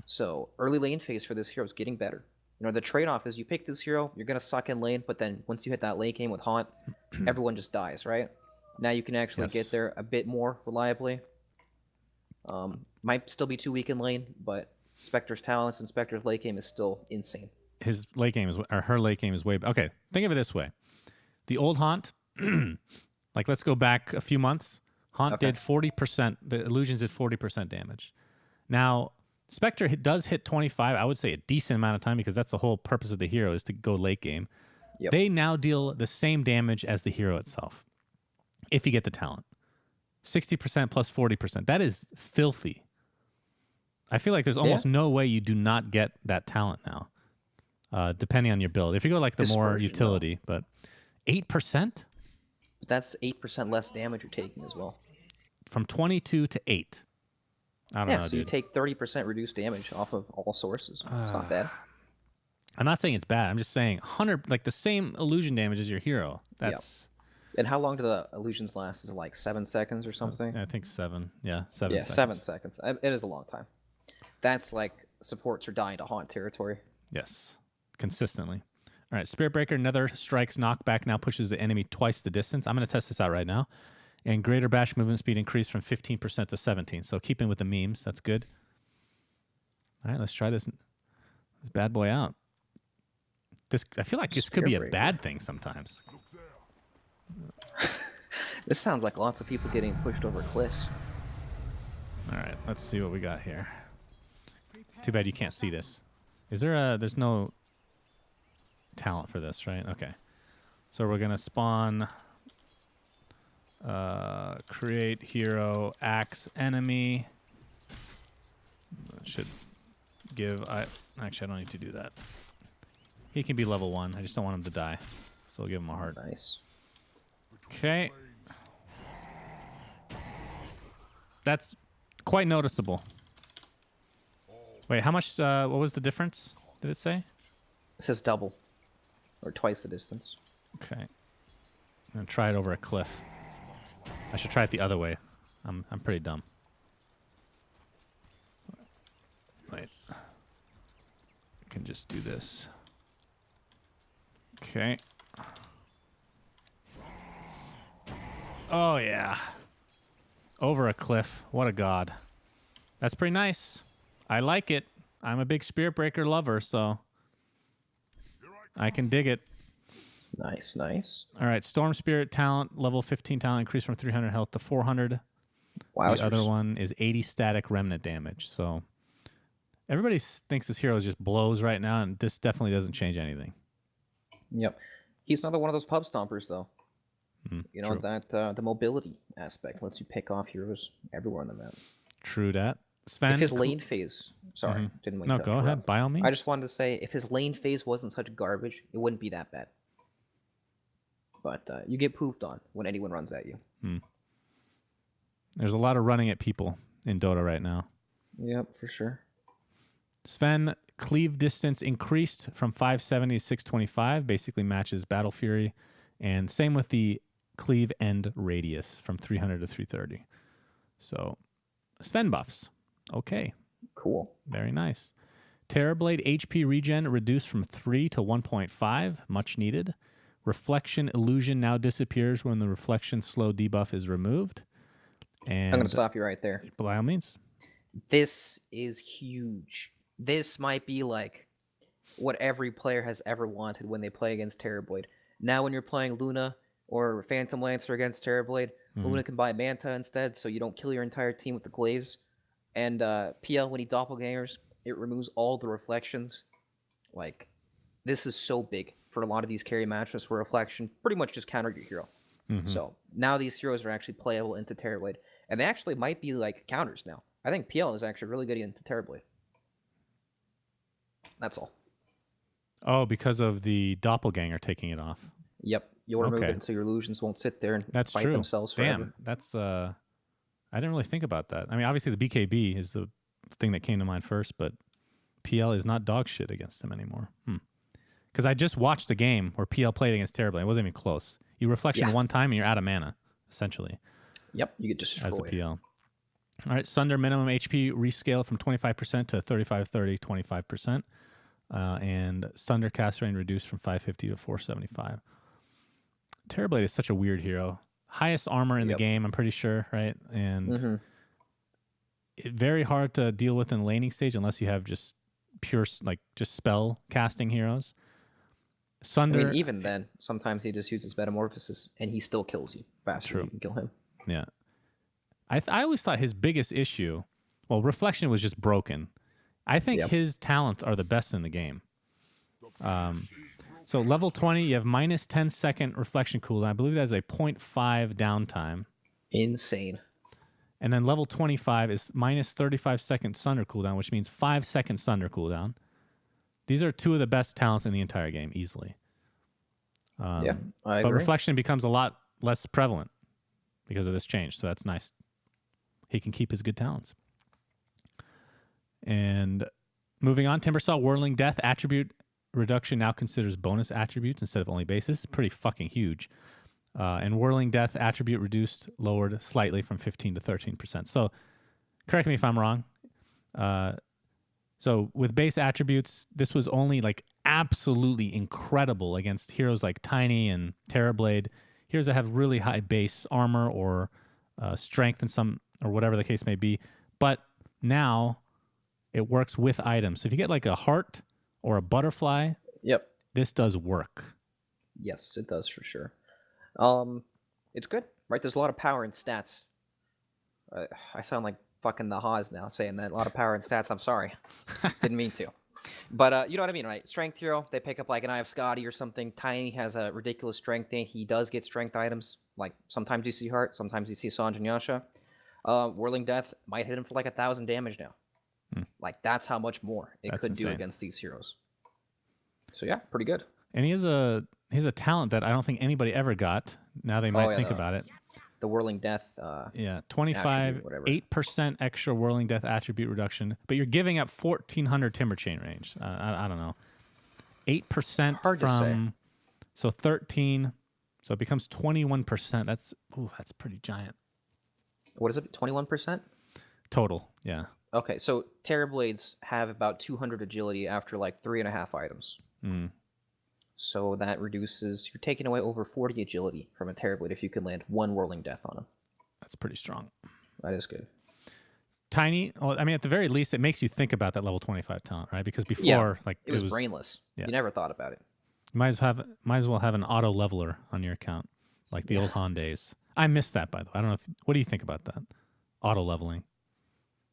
So early lane phase for this hero is getting better. The trade-off is you pick this hero, you're going to suck in lane, but then once you hit that late game with Haunt, everyone just dies, right? Now you can actually get there a bit more reliably. Might still be too weak in lane, but Spectre's talents and Spectre's late game is still insane. His late game her late game is way better. Okay, think of it this way. The old Haunt, like let's go back a few months. Haunt did 40%, the illusions did 40% damage. Now, Spectre does hit 25, I would say a decent amount of time, because that's the whole purpose of the hero is to go late game. They now deal the same damage as the hero itself, if you get the talent. 60% plus 40%. That is filthy. I feel like there's almost no way you do not get that talent now, depending on your build. If you go like the more utility, but 8%? That's 8% less damage you're taking as well. From 22 to 8. I don't know, so dude. You take 30% reduced damage off of all sources. It's not bad. I'm not saying it's bad. I'm just saying 100, like the same illusion damage as your hero. That's. And how long do the illusions last? Is it like 7 seconds or something? I think 7. Yeah, 7 seconds. 7 seconds. It is a long time. That's like supports are dying to Haunt territory. Yes, consistently. All right, Spirit Breaker, Nether Strike's knockback now pushes the enemy twice the distance. I'm going to test this out right now. And Greater Bash movement speed increased from 15% to 17%. So keeping with the memes, that's good. All right, let's try this bad boy out. I feel like this could be a bad thing sometimes. This sounds like lots of people getting pushed over cliffs. All right, let's see what we got here. Too bad you can't see this. Is there there's no talent for this, right? Okay. So we're going to spawn create hero axe enemy. Should give actually I don't need to do that. He can be level 1. I just don't want him to die. So we'll give him a heart. Nice. Okay. That's quite noticeable. Wait, how much what was the difference? Did it say? It says double. Or twice the distance. Okay. I'm gonna try it over a cliff. I should try it the other way. I'm pretty dumb. Wait. I can just do this. Okay. Oh yeah. Over a cliff. What a god. That's pretty nice. I like it. I'm a big Spirit Breaker lover, so I can dig it. Nice, nice. All right, Storm Spirit talent, level 15 talent, increased from 300 health to 400. Wow. The other one is 80 static remnant damage. So everybody thinks this hero just blows right now, and this definitely doesn't change anything. Yep. He's another one of those pub stompers, though. You know, true. that the mobility aspect lets you pick off heroes everywhere on the map. True that. Sven, If his lane phase, sorry, didn't mean no, to go ahead. interrupt. By all means. I just wanted to say, if his lane phase wasn't such garbage, it wouldn't be that bad. But you get pooped on when anyone runs at you. There's a lot of running at people in Dota right now. Yep, for sure. Sven, cleave distance increased from 570 to 625, basically matches Battle Fury. And same with the cleave end radius from 300 to 330. So, Sven buffs. Okay. Cool. Very nice. Terrorblade HP regen reduced from 3 to 1.5, much needed. Reflection illusion now disappears when the reflection slow debuff is removed. And I'm going to stop you right there. By all means. This is huge. This might be like what every player has ever wanted when they play against Terrorblade. Now when you're playing Luna or Phantom Lancer against Terrorblade, Luna can buy Manta instead, so you don't kill your entire team with the glaives. And PL, when he doppelgangers, it removes all the reflections. Like, this is so big for a lot of these carry matches where reflection pretty much just counter your hero. So now these heroes are actually playable into Terrorblade. And they actually might be like counters now. I think PL is actually really good into Terrorblade. That's all. Oh, because of the doppelganger taking it off. Yep. You'll remove it so your illusions won't sit there and That's fight true. themselves forever. Damn, that's I didn't really think about that. I mean, obviously the BKB is the thing that came to mind first, but PL is not dog shit against him anymore. Because I just watched a game where PL played against Terrorblade. It wasn't even close. You reflection one time and you're out of mana, essentially. Yep, you get destroyed. As a PL. All right, Sunder minimum HP rescale from 25% to 35-30, 25%. And Sunder cast range reduced from 550 to 475. Terrorblade is such a weird hero. Highest armor in the game, I'm pretty sure, right? And very hard to deal with in the laning stage unless you have just pure, like, just spell casting heroes. Sunder, I mean, even then, sometimes he just uses Metamorphosis and he still kills you faster than you can kill him. Yeah. I always thought his biggest issue, well, Reflection was just broken. I think his talents are the best in the game. So level 20, you have minus 10-second reflection cooldown. I believe that is a 0.5 downtime. Insane. And then level 25 is minus 35-second Sunder cooldown, which means 5-second Sunder cooldown. These are two of the best talents in the entire game, easily. I agree. But reflection becomes a lot less prevalent because of this change, so that's nice. He can keep his good talents. And moving on, Timbersaw Whirling Death attribute reduction now considers bonus attributes instead of only base. This is pretty fucking huge. And Whirling Death attribute lowered slightly from 15 to 13%. So correct me if I'm wrong. So with base attributes, this was only like absolutely incredible against heroes like Tiny and Terrorblade, heroes that have really high base armor or strength in some, or whatever the case may be. But now it works with items. So if you get like a heart or a butterfly, this does work. Yes, it does for sure. It's good, right? There's a lot of power in stats. I sound like fucking the Haas now saying that. A lot of power in stats. I'm sorry. Didn't mean to. But you know what I mean, right? Strength hero, they pick up like an Eye of Scotty or something. Tiny has a ridiculous strength thing. He does get strength items. Like sometimes you see Heart, sometimes you see Sanj and Yasha. Whirling Death might hit him for like 1,000 damage now. Like that's how much more it could do against these heroes. So yeah, pretty good. And he has a talent that I don't think anybody ever got. Now they might think about it. The Whirling Death. 25, 8% extra Whirling Death attribute reduction, but you're giving up 1,400 Timber Chain range. I don't know. 8% Hard to say. So 13, so it becomes 21%. That's pretty giant. What is it? 21% total. Yeah. Okay, so Terrorblades have about 200 agility after like 3.5 items. So that reduces, you're taking away over 40 agility from a Terrorblade if you can land one Whirling Death on him. That's pretty strong. That is good. Tiny, well, I mean, at the very least, it makes you think about that level 25 talent, right? Because before, like it was brainless. You never thought about it. You might as well have an auto leveler on your account, like the old Han days. I miss that, by the way. I don't know. What do you think about that? Auto leveling,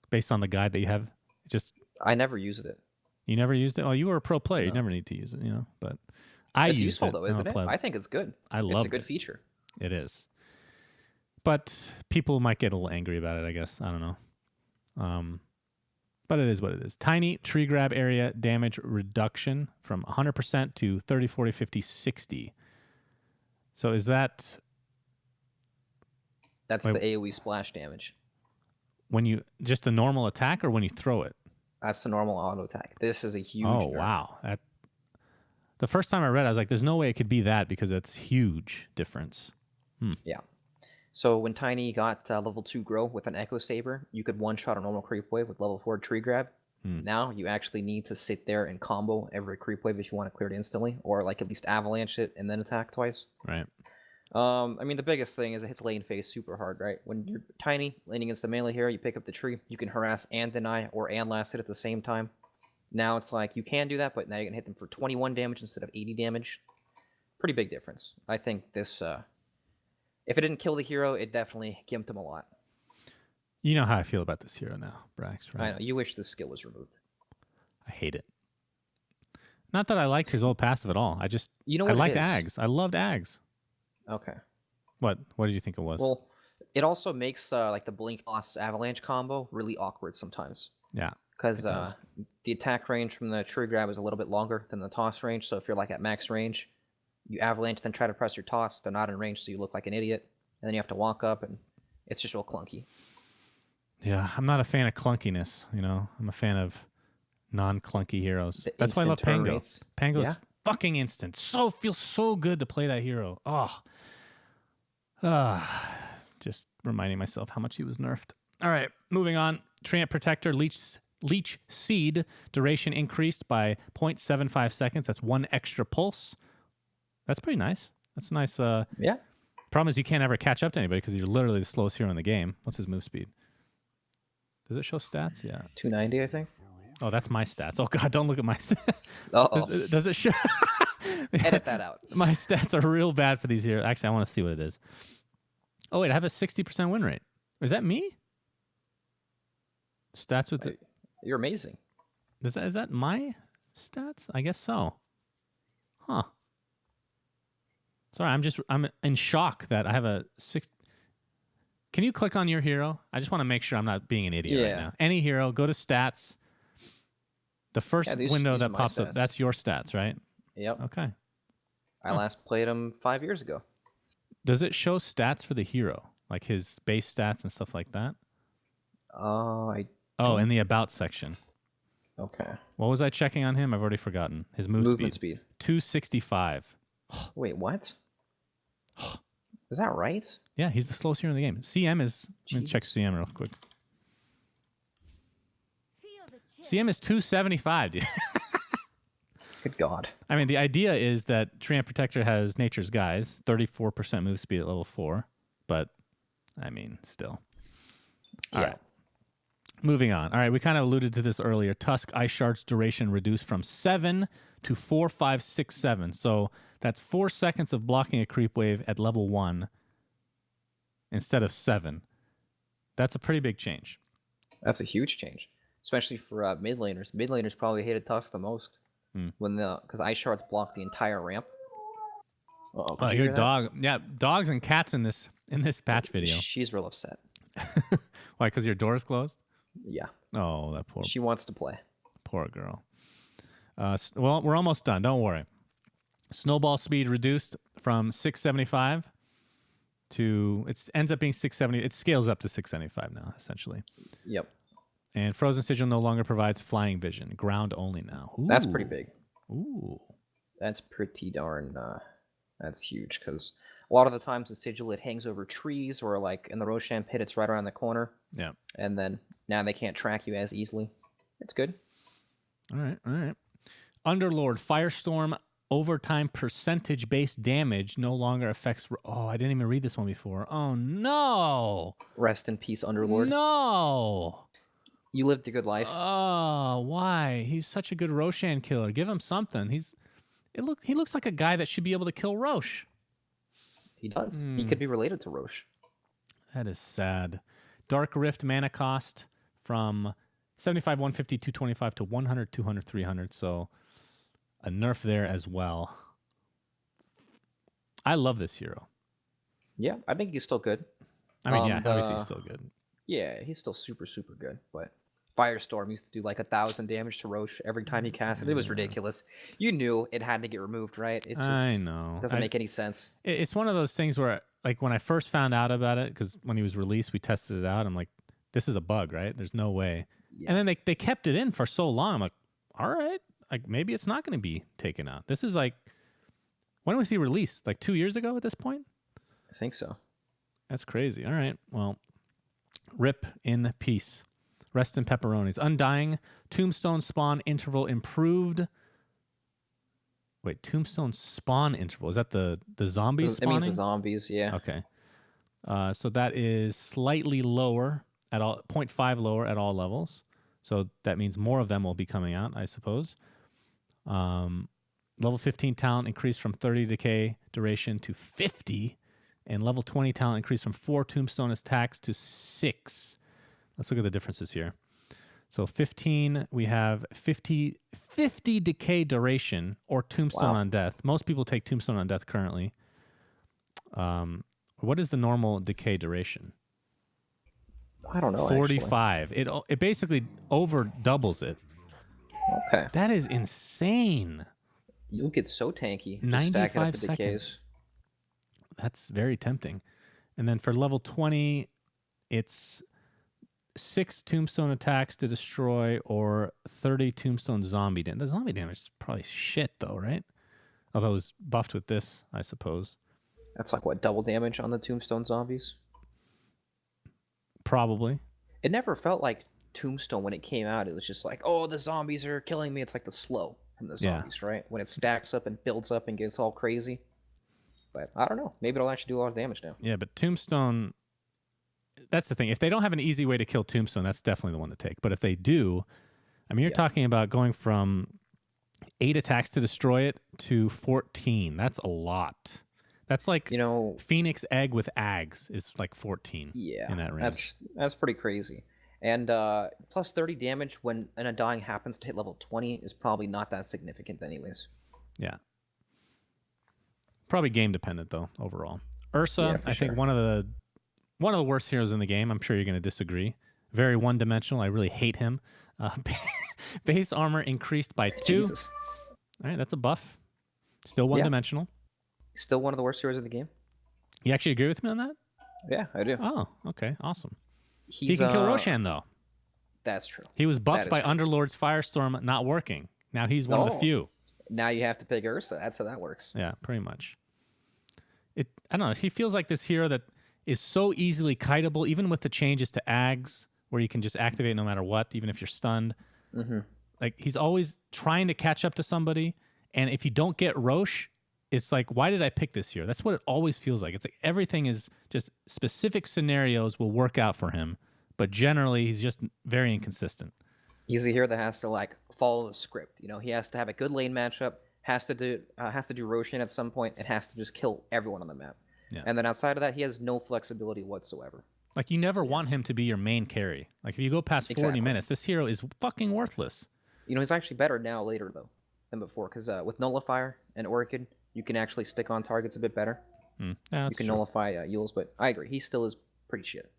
based on the guide that you have. I never used it. You never used it? Oh, you were a pro player. No. You never need to use it, But it's useful though, isn't it? I think it's good. I love it. It's a good feature. It is. But people might get a little angry about it, I guess. I don't know. But it is what it is. Tiny tree grab area damage reduction from 100% to 30, 40, 50, 60. So is that... That's the AoE splash damage. When you... Just a normal attack or when you throw it? That's the normal auto attack. This is a huge nerf. Wow. The first time I read it, I was like, there's no way it could be that because that's huge difference. Yeah. So when Tiny got level 2 grow with an Echo Saber, you could one-shot a normal creep wave with level 4 tree grab. Now you actually need to sit there and combo every creep wave if you want to clear it instantly, or like at least avalanche it and then attack twice. Right. I mean, the biggest thing is it hits lane phase super hard, right? When you're Tiny, laning against the melee hero, you pick up the tree, you can harass and deny or and last hit at the same time. Now it's like you can do that, but now you can hit them for 21 damage instead of 80 damage. Pretty big difference. I think this... if it didn't kill the hero, it definitely gimped him a lot. You know how I feel about this hero now, Brax, right? I know. You wish this skill was removed. I hate it. Not that I liked his old passive at all. I just... I liked Ags. I loved Ags. Okay. What did you think it was? Well, it also makes like the Blink Loss Avalanche combo really awkward sometimes. Yeah. Because the attack range from the tree grab is a little bit longer than the toss range. So if you're like at max range, you avalanche, then try to press your toss. They're not in range, so you look like an idiot. And then you have to walk up, and it's just real clunky. Yeah, I'm not a fan of clunkiness, you know. I'm a fan of non-clunky heroes. That's why I love Pango. Pango's fucking instant. Feels so good to play that hero. Just reminding myself how much he was nerfed. All right, moving on. Treant Protector, Leech Seed, duration increased by 0.75 seconds. That's one extra pulse. That's pretty nice. That's nice. Yeah. Problem is you can't ever catch up to anybody because you're literally the slowest hero in the game. What's his move speed? Does it show stats? Yeah. 290, I think. Oh, that's my stats. Oh, God, don't look at my stats. Uh-oh. Does it show? Edit that out. My stats are real bad for these heroes. Actually, I want to see what it is. Oh, wait, I have a 60% win rate. Is that me? Stats with You're amazing. Is that my stats? I guess so. Huh. Sorry, I'm in shock that I have a 6. Can you click on your hero? I just want to make sure I'm not being an idiot right now. Any hero, go to stats. The first window that pops up, that's your stats, right? Yep. Okay. I last played him 5 years ago. Does it show stats for the hero? Like his base stats and stuff like that? In the about section. Okay. What was I checking on him? I've already forgotten. His movement speed. 265. Wait, what? Is that right? Yeah, he's the slowest hero in the game. CM is... Let me check CM real quick. CM is 275, dude. Good God. I mean, the idea is that Treant Protector has Nature's Guise, 34% move speed at level 4. But, I mean, still. All right. Moving on. All right, we kind of alluded to this earlier. Tusk Ice Shard's duration reduced from 7 to 4, 5, 6, 7. So that's 4 seconds of blocking a creep wave at level 1 instead of 7. That's a pretty big change. That's a huge change, especially for mid laners. Mid laners probably hated Tusk the most because Ice Shards block the entire ramp. Oh, your dog. Yeah, dogs and cats in this patch video. She's real upset. Why? Because your door's closed? Yeah. Oh, that poor. She wants to play. Poor girl. Well, we're almost done. Don't worry. Snowball speed reduced from 675 to it ends up being 670. It scales up to 675 now, essentially. Yep. And Frozen Sigil no longer provides flying vision. Ground only now. Ooh. That's pretty big. Ooh. That's pretty darn. That's huge because a lot of the times the sigil it hangs over trees or like in the Roshan pit it's right around the corner. Yeah. And then now they can't track you as easily. It's good. All right. Underlord Firestorm overtime percentage based damage no longer affects. Oh, I didn't even read this one before. Oh no! Rest in peace, Underlord. No. You lived a good life. Oh, why? He's such a good Roshan killer. Give him something. He looks like a guy that should be able to kill Rosh. He does. He could be related to Rosh. That is sad. Dark Rift mana cost from 75, 150, 225 to 100, 200, 300. So a nerf there as well. I love this hero. Yeah, I think he's still good. I mean, yeah, obviously he's still good. Yeah, he's still super, super good. But Firestorm used to do like 1,000 damage to Roche every time he cast it. It was ridiculous. You knew it had to get removed, right? It I just know. doesn't make any sense. It's one of those things where, like, when I first found out about it, because when he was released, we tested it out. I'm like, this is a bug, right? There's no way. Yeah. And then they kept it in for so long. I'm like, all right, like maybe it's not going to be taken out. This is like, when was he released? Like 2 years ago at this point? I think so. That's crazy. All right. Well, rip in peace. Rest in pepperonis. Undying. Tombstone spawn interval improved. Wait, Tombstone spawn interval. Is that the zombies spawning? It means the zombies, yeah. Okay. So that is slightly lower at all, 0.5 lower at all levels. So that means more of them will be coming out, I suppose. Level 15 talent increased from 30 decay duration to 50. And level 20 talent increased from 4 tombstone attacks to 6. Let's look at the differences here. So 15, we have 50 decay duration or tombstone on death. Most people take tombstone on death currently. What is the normal decay duration? I don't know. 45. Actually. It basically over doubles it. Okay. That is insane. You'll get so tanky. 95 seconds. That's very tempting. And then for level 20, it's 6 tombstone attacks to destroy or 30 tombstone zombie damage. The zombie damage is probably shit though, right? Although it was buffed with this, I suppose. That's like what, double damage on the tombstone zombies? Probably. It never felt like Tombstone when it came out. It was just like, oh, the zombies are killing me. It's like the slow from the zombies, right? When it stacks up and builds up and gets all crazy. But I don't know. Maybe it'll actually do a lot of damage now. Yeah, but Tombstone, that's the thing. If they don't have an easy way to kill Tombstone, that's definitely the one to take. But if they do, I mean, you're talking about going from 8 attacks to destroy it to 14. That's a lot. That's like, Phoenix Egg with Ags is like 14 in that range. That's pretty crazy. And plus 30 damage when an Undying happens to hit level 20 is probably not that significant anyways. Yeah. Probably game dependent though, overall. Ursa, I think one of the worst heroes in the game. I'm sure you're going to disagree. Very one-dimensional. I really hate him. Base armor increased by 2. Jesus. All right, that's a buff. Still one-dimensional. Still one of the worst heroes in the game. You actually agree with me on that? Yeah, I do. Oh, okay, awesome. He can kill Roshan, though. That's true. He was buffed by Underlord's Firestorm not working. Now he's one of the few. Now you have to pick Ursa. That's how that works. Yeah, pretty much. I don't know. He feels like this hero that is so easily kiteable, even with the changes to Ags, where you can just activate no matter what, even if you're stunned. Mm-hmm. Like, he's always trying to catch up to somebody, and if you don't get Roche, it's like, why did I pick this hero? That's what it always feels like. It's like everything is just specific scenarios will work out for him, but generally he's just very inconsistent. He's a hero that has to like follow the script. He has to have a good lane matchup, has to do Roshan at some point, and has to just kill everyone on the map. Yeah. And then outside of that, he has no flexibility whatsoever. Like, you never want him to be your main carry. Like, if you go past 40 minutes, this hero is fucking worthless. He's actually better now later though than before, because with Nullifier and Orchid, you can actually stick on targets a bit better. Yeah, you can nullify Yules, but I agree. He still is pretty shit.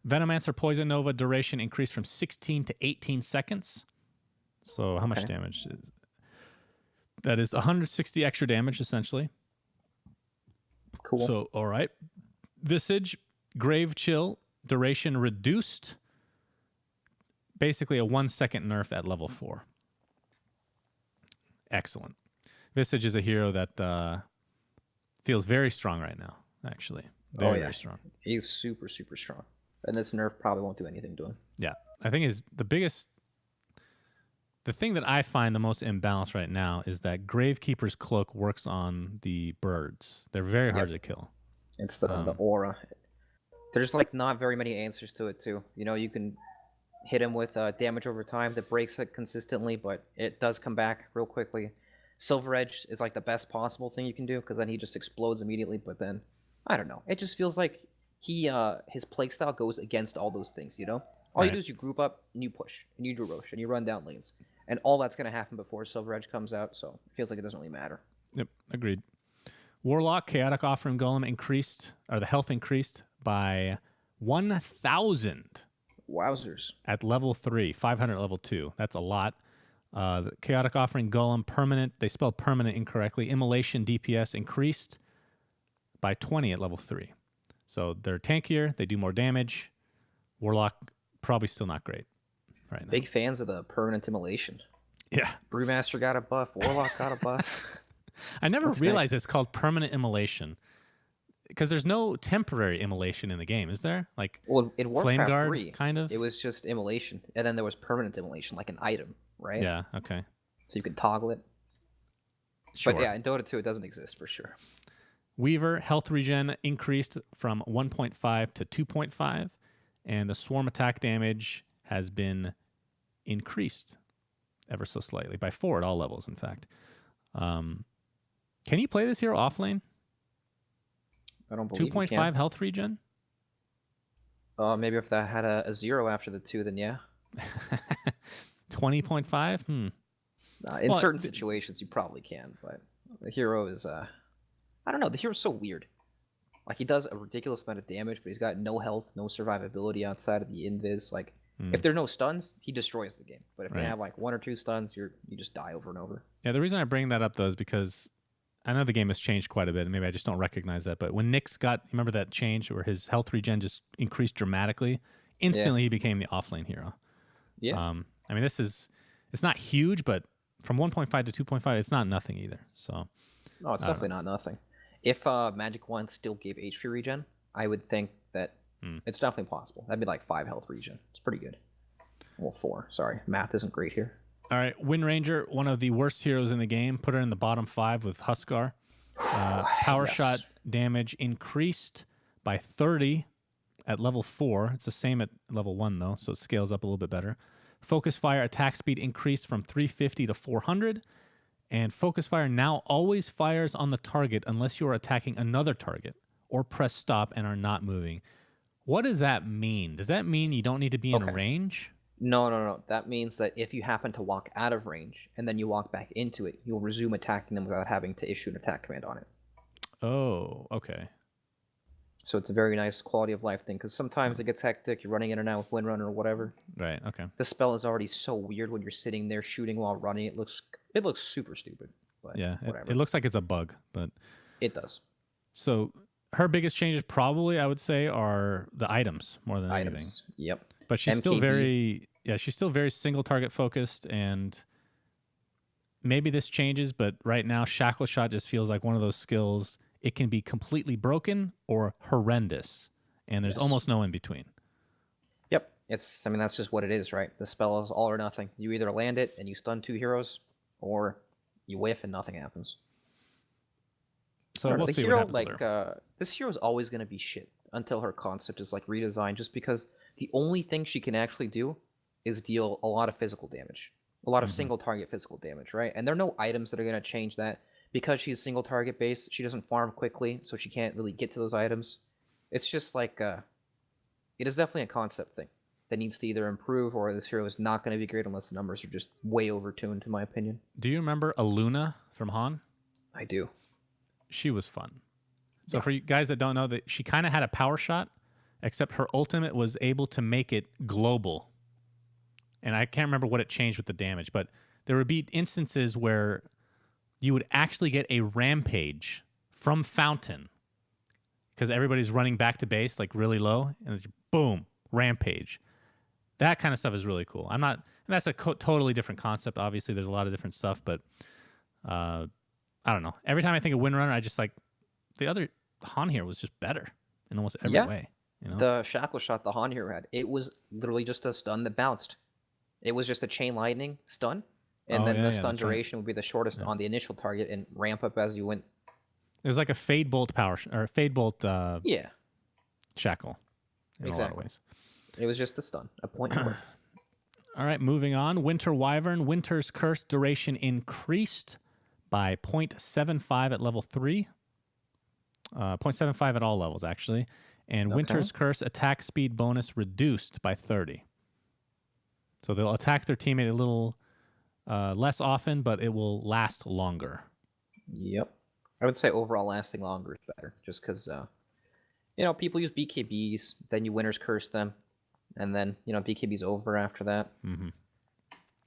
Venomancer Poison Nova duration increased from 16 to 18 seconds. So how much damage is that? Is 160 extra damage, essentially. Cool. So, all right. Visage, Grave Chill, duration reduced. Basically a 1-second nerf at level 4. Excellent. Visage is a hero that feels very strong right now, actually. Very strong. He's super, super strong. And this nerf probably won't do anything to him. Yeah. I think the thing that I find the most imbalanced right now is that Gravekeeper's Cloak works on the birds. They're very hard to kill. It's the aura. There's like not very many answers to it too. You can hit him with damage over time that breaks it consistently, but it does come back real quickly. Silver Edge is like the best possible thing you can do, because then he just explodes immediately. But then, I don't know. It just feels like his playstyle goes against all those things, All you do is you group up and you push and you do Roche and you run down lanes. And all that's going to happen before Silver Edge comes out, so it feels like it doesn't really matter. Yep, agreed. Warlock, Chaotic Offering Golem increased, or the health increased by 1,000 Wowzers. at level 3, 500 at level 2. That's a lot. The Chaotic Offering Golem, permanent, they spelled permanent incorrectly. Immolation DPS increased by 20 at level 3. So they're tankier, they do more damage. Warlock, probably still not great right now. Big fans of the permanent immolation. Yeah. Brewmaster got a buff. Warlock got a buff. I never What's realized next? it's called permanent immolation. Because there's no temporary immolation in the game, is there? Like, Well, in Flame Warcraft Guard, 3, kind of? it was just immolation, and then there was permanent immolation, like an item, right? Yeah, okay. So you could toggle it. Sure. But yeah, in Dota 2, it doesn't exist for sure. Weaver, health regen increased from 1.5 to 2.5, and the swarm attack damage has been increased ever so slightly, by 4 at all levels, in fact. Can you play this hero off lane? I don't believe 2.5 health regen? Maybe if that had a 0 after the 2, then yeah. 20.5? In Well, certain situations, you probably can, but the hero is, I don't know, the hero's so weird. Like, he does a ridiculous amount of damage, but he's got no health, no survivability outside of the invis. Like, if there are no stuns, he destroys the game. But if they Right. have, like, 1 or 2 stuns, you just die over and over. Yeah, the reason I bring that up, though, is because I know the game has changed quite a bit, and maybe I just don't recognize that. But when Nyx got, remember that change where his health regen just increased dramatically? Instantly, he became the offlane hero. Yeah. I mean, it's not huge, but from 1.5 to 2.5, it's not nothing either. So, No, it's definitely not nothing. If Magic Wand still gave HP regen, I would think that it's definitely possible. That'd be like 5 health regen. It's pretty good. Well, 4. Sorry. Math isn't great here. all right, Windranger, one of the worst heroes in the game, put her in the bottom 5 with Huskar. Power Yes. shot damage increased by 30 at level 4. It's the same at level 1, though, so it scales up a little bit better. Focus Fire attack speed increased from 350 to 400. And Focus Fire now always fires on the target unless you are attacking another target or press stop and are not moving. What does that mean? Does that mean you don't need to be in Okay. range? No. That means that if you happen to walk out of range and then you walk back into it, you'll resume attacking them without having to issue an attack command on it. Oh, okay. So it's a very nice quality of life thing, because sometimes it gets hectic, you're running in and out with Windrunner or whatever. Right, okay. The spell is already so weird when you're sitting there shooting while running. It looks super stupid. But Yeah, whatever. it looks like it's a bug, but It does. so her biggest changes probably I would say are the items more than anything. Items. Yep. But she's still MKB. she's still very single target focused, and maybe this changes, but right now Shackle Shot just feels like one of those skills. It can be completely broken or horrendous, and there's Yes. almost no in between. Yep. I mean, that's just what it is, right? The spell is all or nothing. You either land it and you stun 2 heroes, or you whiff and nothing happens. So I don't know, we'll the see hero, what happens with her. this hero is always going to be shit until her concept is like redesigned, just because the only thing she can actually do is deal a lot of physical damage, a lot of single target physical damage, right? And there are no items that are going to change that. Because she's single target based, she doesn't farm quickly, so she can't really get to those items. It's just like it is definitely a concept thing that needs to either improve, or this hero is not going to be great unless the numbers are just way overtuned, in my opinion. Do you remember Aluna from Han? I do. She was fun. So Yeah. for you guys that don't know, that she kind of had a power shot, except her ultimate was able to make it global. And I can't remember what it changed with the damage, but there would be instances where you would actually get a rampage from Fountain because everybody's running back to base like really low, and it's boom, rampage. That kind of stuff is really cool. And that's a totally different concept. Obviously, there's a lot of different stuff, but I don't know. Every time I think of Windrunner, I just like the other Han here was just better in almost every Yeah. way. You know? The shackle shot the Han hero had, it was literally just a stun that bounced. It was just a chain lightning stun, and then the stun that's right. duration would be the shortest on the initial target and ramp up as you went. It was like a Fade Bolt or Fade Bolt Yeah, shackle in a lot of exactly. ways. It was just a stun, a point and click. All right, moving on. Winter Wyvern. Winter's Curse duration increased by 0.75 at level 3. 0.75 at all levels, actually. And Okay. Winter's Curse attack speed bonus reduced by 30. So they'll attack their teammate a little less often, but it will last longer. Yep. I would say overall lasting longer is better, just because people use BKBs, then you Winter's Curse them, and then BKB's over after that. Mm-hmm.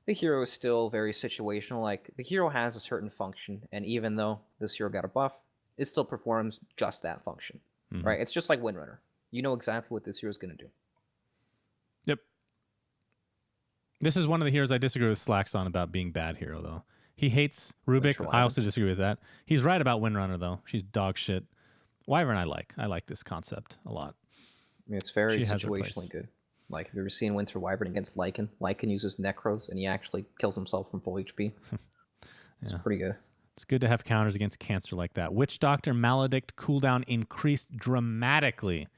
The hero is still very situational. Like, the hero has a certain function, and even though this hero got a buff, it still performs just that function, right? It's just like Windrunner. You know exactly what this hero is going to do. Yep. This is one of the heroes I disagree with Slacks on about being bad hero, though. He hates Rubik. I also disagree with that. He's right about Windrunner, though. She's dog shit. Wyvern I like. I like this concept a lot. I mean, it's very situationally good. Like, have you ever seen Winter Wyvern against Lycan? Lycan uses Necros, and he actually kills himself from full HP. It's pretty good. It's good to have counters against cancer like that. Witch Doctor Maledict cooldown increased dramatically.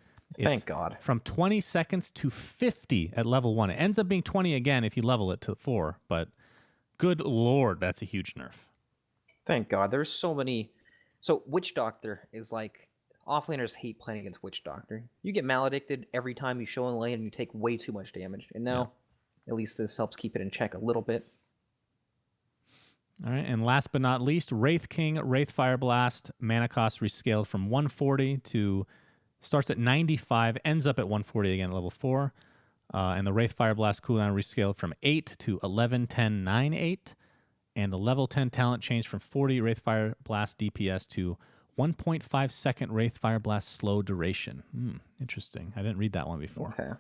Thank God. From 20 seconds to 50 at level 1. It ends up being 20 again if you level it to 4, but good lord, that's a huge nerf. Thank God. There's so many... So, Witch Doctor is like... Offlaners hate playing against Witch Doctor. You get maledicted every time you show in lane and you take way too much damage. And now, at least this helps keep it in check a little bit. All right, and last but not least, Wraith King, Wraith Fire Blast, mana cost rescaled from 140 to... Starts at 95, ends up at 140 again at level 4. And the Wraith Fire Blast cooldown rescaled from 8 to 11, 10, 9, 8. And the level 10 talent changed from 40 Wraith Fire Blast DPS to 1.5 second Wraith Fire Blast slow duration. Interesting. I didn't read that one before. Okay.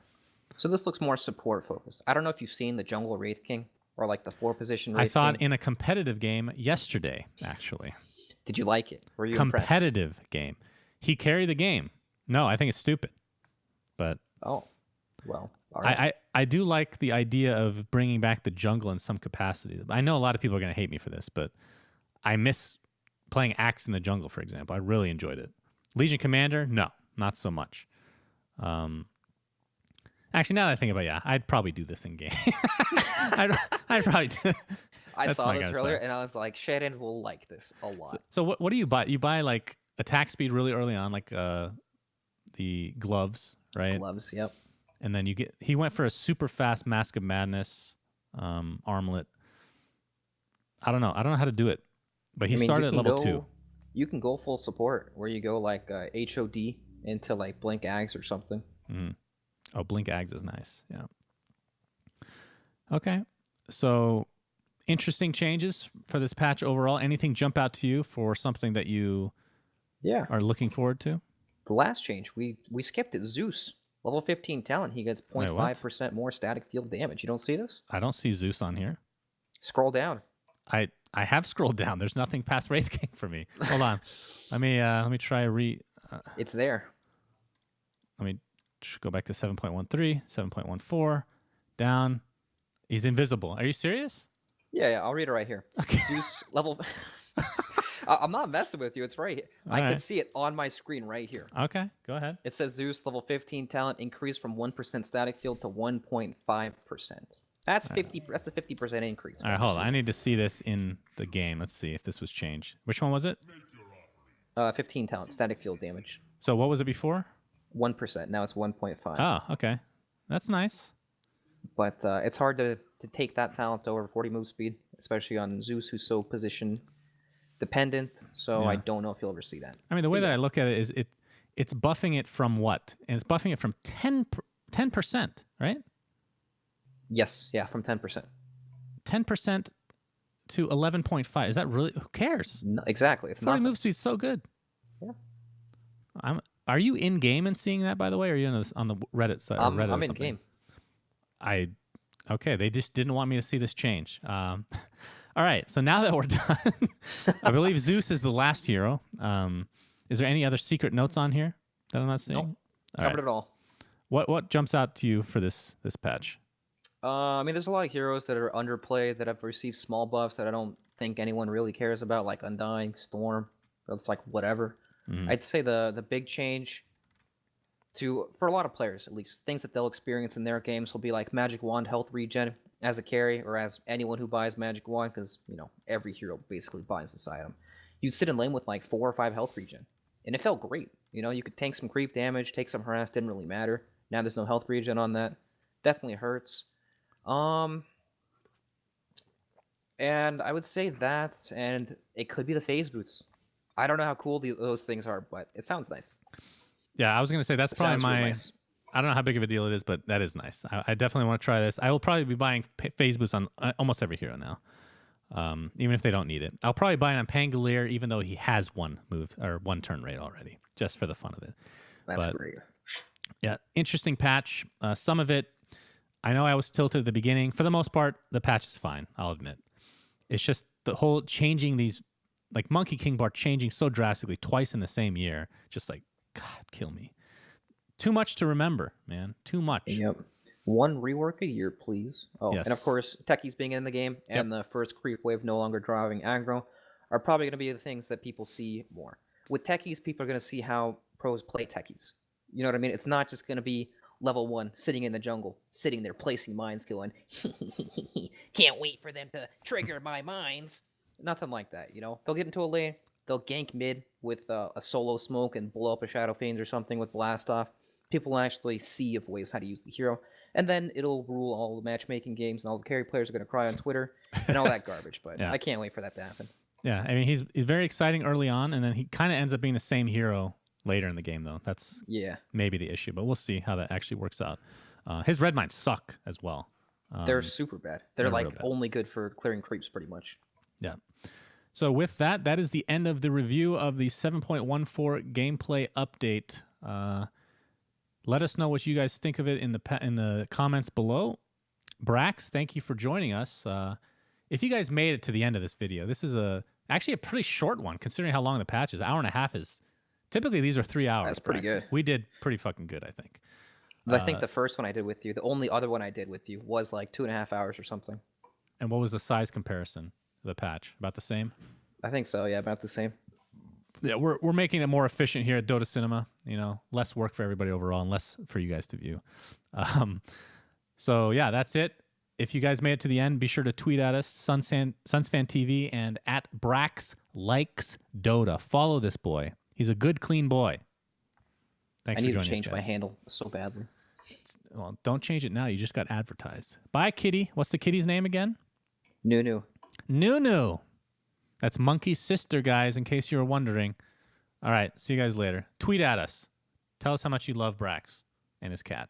So this looks more support focused. I don't know if you've seen the jungle Wraith King or like the 4-position Wraith King. I saw it in a competitive game yesterday, actually. Did you like it? Were you competitive impressed? Game. He carried the game. No, I think it's stupid. But well, all right. I do like the idea of bringing back the jungle in some capacity. I know a lot of people are going to hate me for this, but I miss playing Axe in the jungle, for example. I really enjoyed it. Legion Commander, no, not so much. Actually, now that I think about it, I'd probably do this in game. I'd probably do. I saw this earlier, and I was like, Shannon will like this a lot. So what do you buy? You buy like attack speed really early on, like the gloves, right? Gloves, yep. And then he went for a super fast Mask of Madness armlet. I don't know how to do it. But he started at level 2. You can go full support, where you go like HOD into like Blink Ags or something. Oh, Blink Ags is nice. Yeah. Okay. So, interesting changes for this patch overall. Anything jump out to you for something that you are looking forward to? The last change, we skipped it. Zeus, level 15 talent. He gets 0.5% more static field damage. You don't see this? I don't see Zeus on here. Scroll down. I have scrolled down. There's nothing past Wraith King for me. Hold on. Let me try it's there. Let me go back to 7.13, 7.14, down. He's invisible. Are you serious? Yeah, I'll read it right here. Okay. Zeus level... I'm not messing with you. It's right here. I can see it on my screen right here. Okay, go ahead. It says Zeus level 15 talent increased from 1% static field to 1.5%. That's 50. That's a 50% increase. All right, hold on. I need to see this in the game. Let's see if this was changed. Which one was it? 15 talent static field damage. So what was it before? 1%. Now it's 1.5. Oh, okay. That's nice. But it's hard to take that talent over 40 move speed, especially on Zeus, who's so position dependent. So I don't know if you'll ever see that. I mean, the way that I look at it is it's buffing it from what? And it's buffing it from 10%, right? Yes, yeah, from 10%. 10% to 11.5. Is that really? Who cares? No, exactly. It's 40 move speed is so good. Yeah. Are you in game and seeing that, by the way? Or are you on the Reddit side? Reddit I'm in game. Okay, they just didn't want me to see this change. All right, so now that we're done, I believe Zeus is the last hero. Is there any other secret notes on here that I'm not seeing? Nope. Covered it all. What jumps out to you for this patch? I mean, there's a lot of heroes that are underplayed that have received small buffs that I don't think anyone really cares about, like Undying, Storm. It's like whatever. I'd say the big change for a lot of players, at least, things that they'll experience in their games will be like Magic Wand health regen as a carry, or as anyone who buys Magic Wand, because every hero basically buys this item. You sit in lane with like 4 or 5 health regen, and it felt great. You could tank some creep damage, take some harass, didn't really matter. Now there's no health regen on that. Definitely hurts. And I would say that, and it could be the phase boots. I don't know how cool those things are, but it sounds nice. Yeah, I was gonna say that's probably Sounds my. really nice. I don't know how big of a deal it is, but that is nice. I definitely want to try this. I will probably be buying phase boost on almost every hero now, even if they don't need it. I'll probably buy it on Pangolier, even though he has one move or one turn rate already, just for the fun of it. That's great. Yeah, interesting patch. Some of it, I know I was tilted at the beginning. For the most part, the patch is fine. I'll admit. It's just the whole changing these, like Monkey King bar changing so drastically twice in the same year. Just like, God, kill me. Too much to remember, man. Too much. Yep. One rework a year, please. Oh, Yes. and of course, Techies being in the game and the first creep wave no longer driving aggro are probably going to be the things that people see more. With Techies, people are going to see how pros play Techies. You know what I mean? It's not just going to be level 1 sitting in the jungle, sitting there placing mines, going, can't wait for them to trigger my mines. Nothing like that, you know? They'll get into a lane, they'll gank mid with a solo smoke and blow up a Shadow Fiend or something with Blast Off. People will actually see of ways how to use the hero, and then it'll rule all the matchmaking games, and all the carry players are going to cry on Twitter and all that garbage. But Yeah. I can't wait for that to happen. Yeah, I mean he's very exciting early on, and then he kind of ends up being the same hero later in the game, though. That's maybe the issue, but we'll see how that actually works out. His red mines suck as well. They're super bad. They're like bad. only good for clearing creeps, pretty much. Yeah. So with that, that is the end of the review of the 7.14 gameplay update. Let us know what you guys think of it in the comments below. Brax, thank you for joining us. If you guys made it to the end of this video, this is actually a pretty short one considering how long the patch is. Hour and a half is typically these are 3 hours. That's pretty good. We did pretty fucking good, I think. I think the first one I did with you, the only other one I did with you, was like 2.5 hours or something. And what was the size comparison of the patch? About the same? I think so. Yeah, about the same. Yeah, we're making it more efficient here at Dota Cinema. You know, less work for everybody overall, and less for you guys to view. So yeah, that's it. If you guys made it to the end, be sure to tweet at us, SUNSfan TV, and at Brax Likes Dota. Follow this boy. He's a good, clean boy. Thanks for joining us, I need to change my guys. handle so badly. Well, don't change it now. You just got advertised. Bye, kitty. What's the kitty's name again? Nunu. Nunu. That's Monkey's sister, guys, in case you were wondering. All right, see you guys later. Tweet at us. Tell us how much you love Brax and his cat.